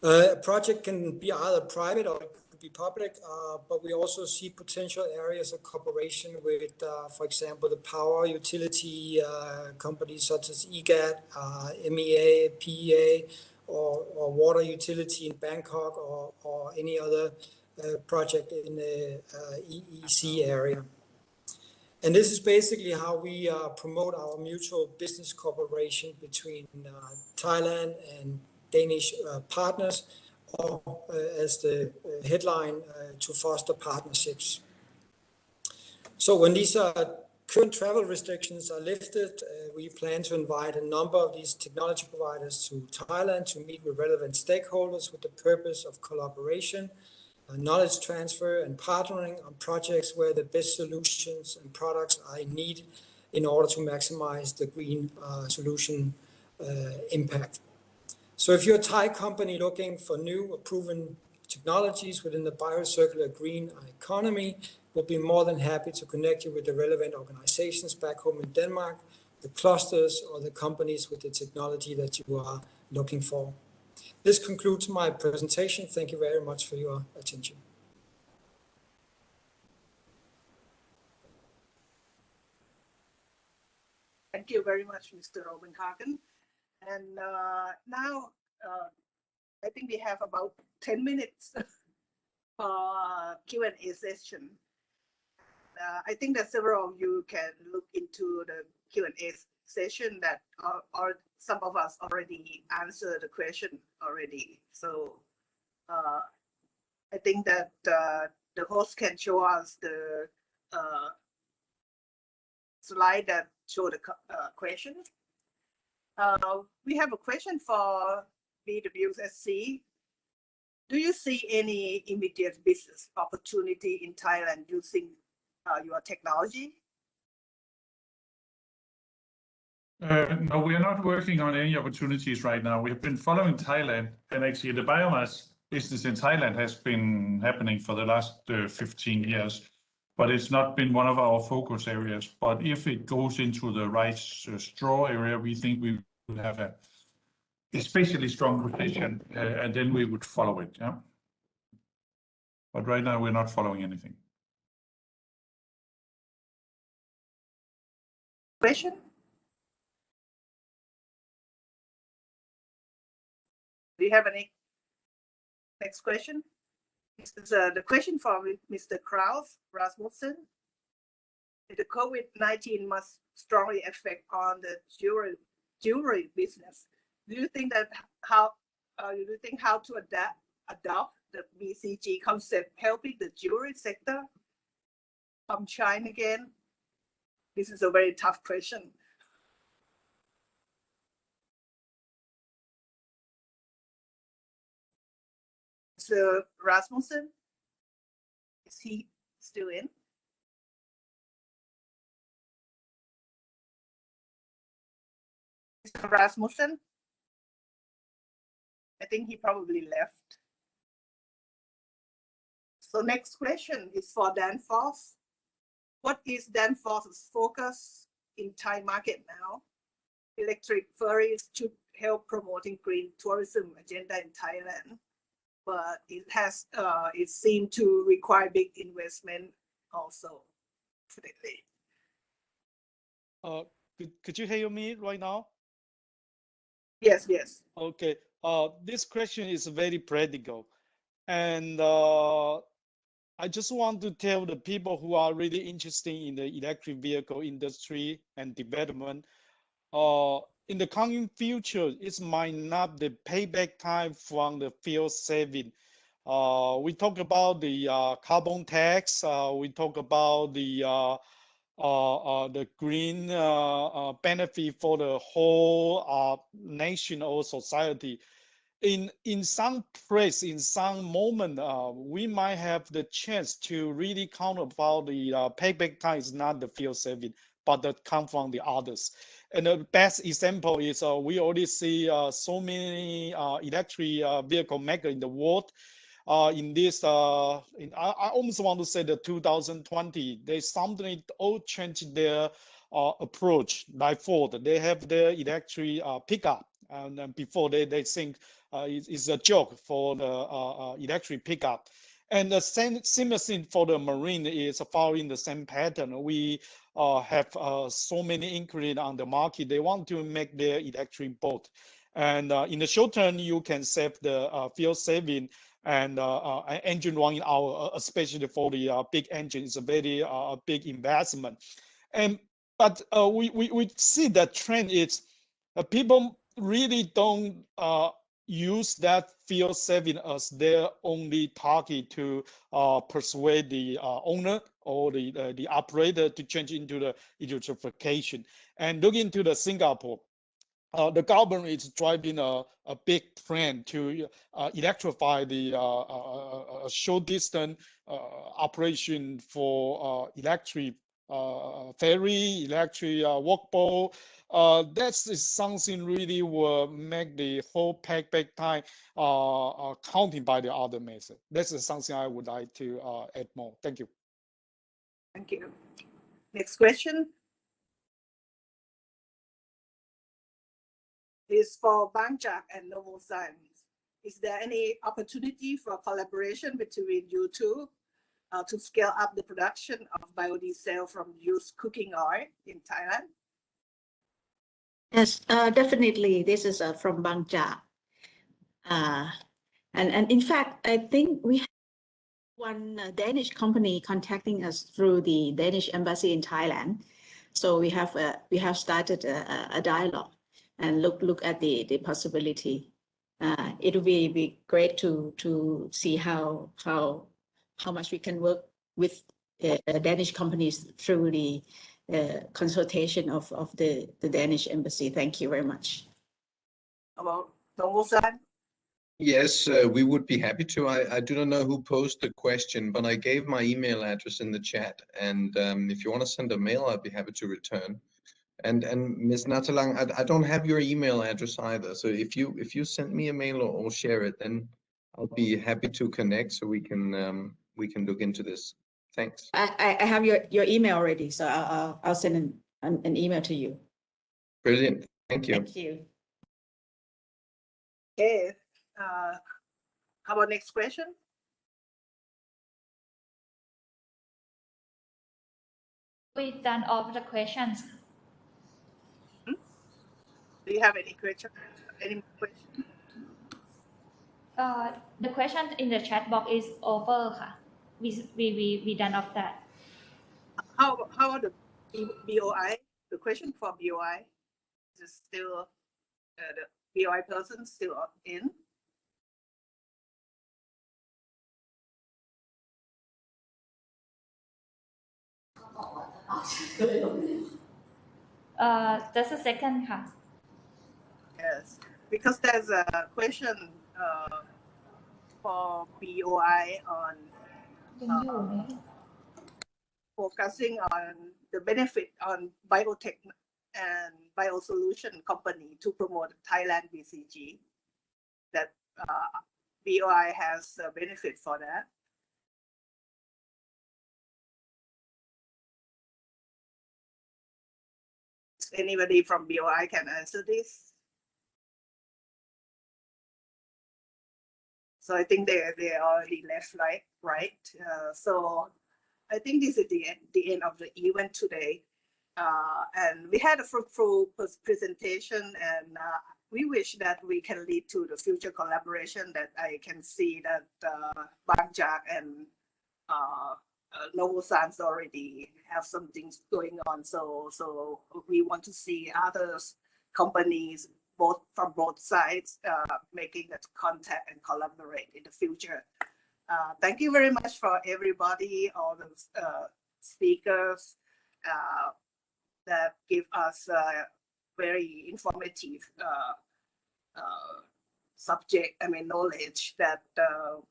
A project can be either private or it could be public, but we also see potential areas of cooperation with, for example, the power utility companies such as EGAT, MEA, PEA, or water utility in Bangkok, or any other project in the EEC area. And this is basically how we promote our mutual business cooperation between Thailand and Danish partners, or as the headline, to foster partnerships. So when these current travel restrictions are lifted, we plan to invite a number of these technology providers to Thailand to meet with relevant stakeholders with the purpose of collaboration, knowledge transfer, and partnering on projects where the best solutions and products are in need in order to maximize the green solution impact. So if you're a Thai company looking for new or proven technologies within the biocircular green economy, we'll be more than happy to connect you with the relevant organizations back home in Denmark, the clusters, or the companies with the technology that you are looking for. This concludes my presentation. Thank you very much for your attention. Thank you very much, Mr. Copenhagen. And now I think we have about 10 minutes for Q&A session. I think that several of you can look into the Q&A session that or some of us already answered the question already. So I think that the host can show us the slide that show the question. We have a question for BWSC. Do you see any immediate business opportunity in Thailand using your technology? No, we are not working on any opportunities right now. We have been following Thailand, and actually the biomass business in Thailand has been happening for the last 15 years, but it's not been one of our focus areas. But if it goes into the rice straw area, we think we will have a especially strong position, and then we would follow it. Yeah. But right now we're not following anything. Question? Do you have any next question? This is the question from Mr. Kraus Rasmussen. The COVID-19 must strongly affect on the jewelry business. Do you think that how to adopt the BCG concept helping the jewelry sector from China again? This is a very tough question. Mr. Rasmussen, is he still in? Mr. Rasmussen? I think he probably left. So next question is for Danfoss. What is Danfoss's focus in Thai market now? Electric ferries should help promoting green tourism agenda in Thailand, but it seemed to require big investment also. Definitely. Could you hear me right now? Yes, yes. Okay. This question is very practical, and I just want to tell the people who are really interested in the electric vehicle industry and development, in the coming future, it might not the payback time from the fuel saving. We talk about the carbon tax. We talk about the green benefit for the whole nation or society. In some place, in some moment, we might have the chance to really count about the payback time is not the fuel saving, but that come from the others. And the best example is we already see so many electric vehicle makers in the world. In this, I almost want to say the 2020, they suddenly all changed their approach. Like Ford, they have their electric pickup. And then before they think it's a joke for the electric pickup. And the similar thing for the marine is following the same pattern. We have so many inquiries on the market. They want to make their electric boat. And in the short term, you can save the fuel saving and engine running hour, especially for the big engine. It's a very big investment. But we see that trend is people really don't use that fuel saving as their only target to persuade the owner or the operator to change into the electrification. And look into the Singapore. The government is driving a big plan to electrify the short distance operation for electric ferry, electric workboat. That is something really will make the whole payback time counting by the other method. This is something I would like to add more. Thank you. Thank you. Next question is for Bangchak and Novozymes. Is there any opportunity for collaboration between you two to scale up the production of biodiesel from used cooking oil in Thailand? Yes, definitely. This is from Bangchak. And in fact, I think we have one Danish company contacting us through the Danish embassy in Thailand. So we have started a dialogue and look at the possibility. It will be great to see how much we can work with Danish companies through the consultation of the Danish embassy. Thank you very much. About Novozymes? Yes, we would be happy to. I do not know who posed the question, but I gave my email address in the chat. And if you want to send a mail, I'd be happy to return. And Ms. Natalang, I don't have your email address either. So if you send me a mail or share it, then I'll be happy to connect so we can look into this. Thanks. I have your email already, so I'll send an email to you. Brilliant. Thank you. Thank you. Okay. How about next question? We've done all the questions. Do you have any question? Any question? The question in the chat box is over. We done of that. How about the BOI? The question for BOI is still the BOI person still in? Just a second. Yes, because there's a question for BOI on focusing on the benefit on biotech and biosolution company to promote Thailand BCG, that BOI has a benefit for that. Anybody from BOI can answer this? So I think they already left, right? So I think this is the end of the event today. And we had a fruitful presentation, and we wish that we can lead to the future collaboration that I can see that Bangchak and Novozymes already have some things going on. So we want to see other companies from both sides making that contact and collaborate in the future. Thank you very much for everybody, all the speakers that give us very informative subject, knowledge that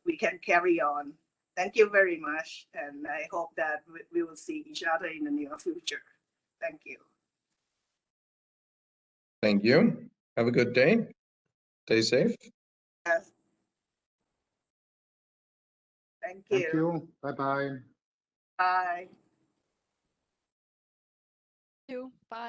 we can carry on. Thank you very much, and I hope that we will see each other in the near future. Thank you. Thank you. Have a good day. Stay safe. Yes. Thank you. Thank you. Bye-bye. Bye. Thank you. Bye.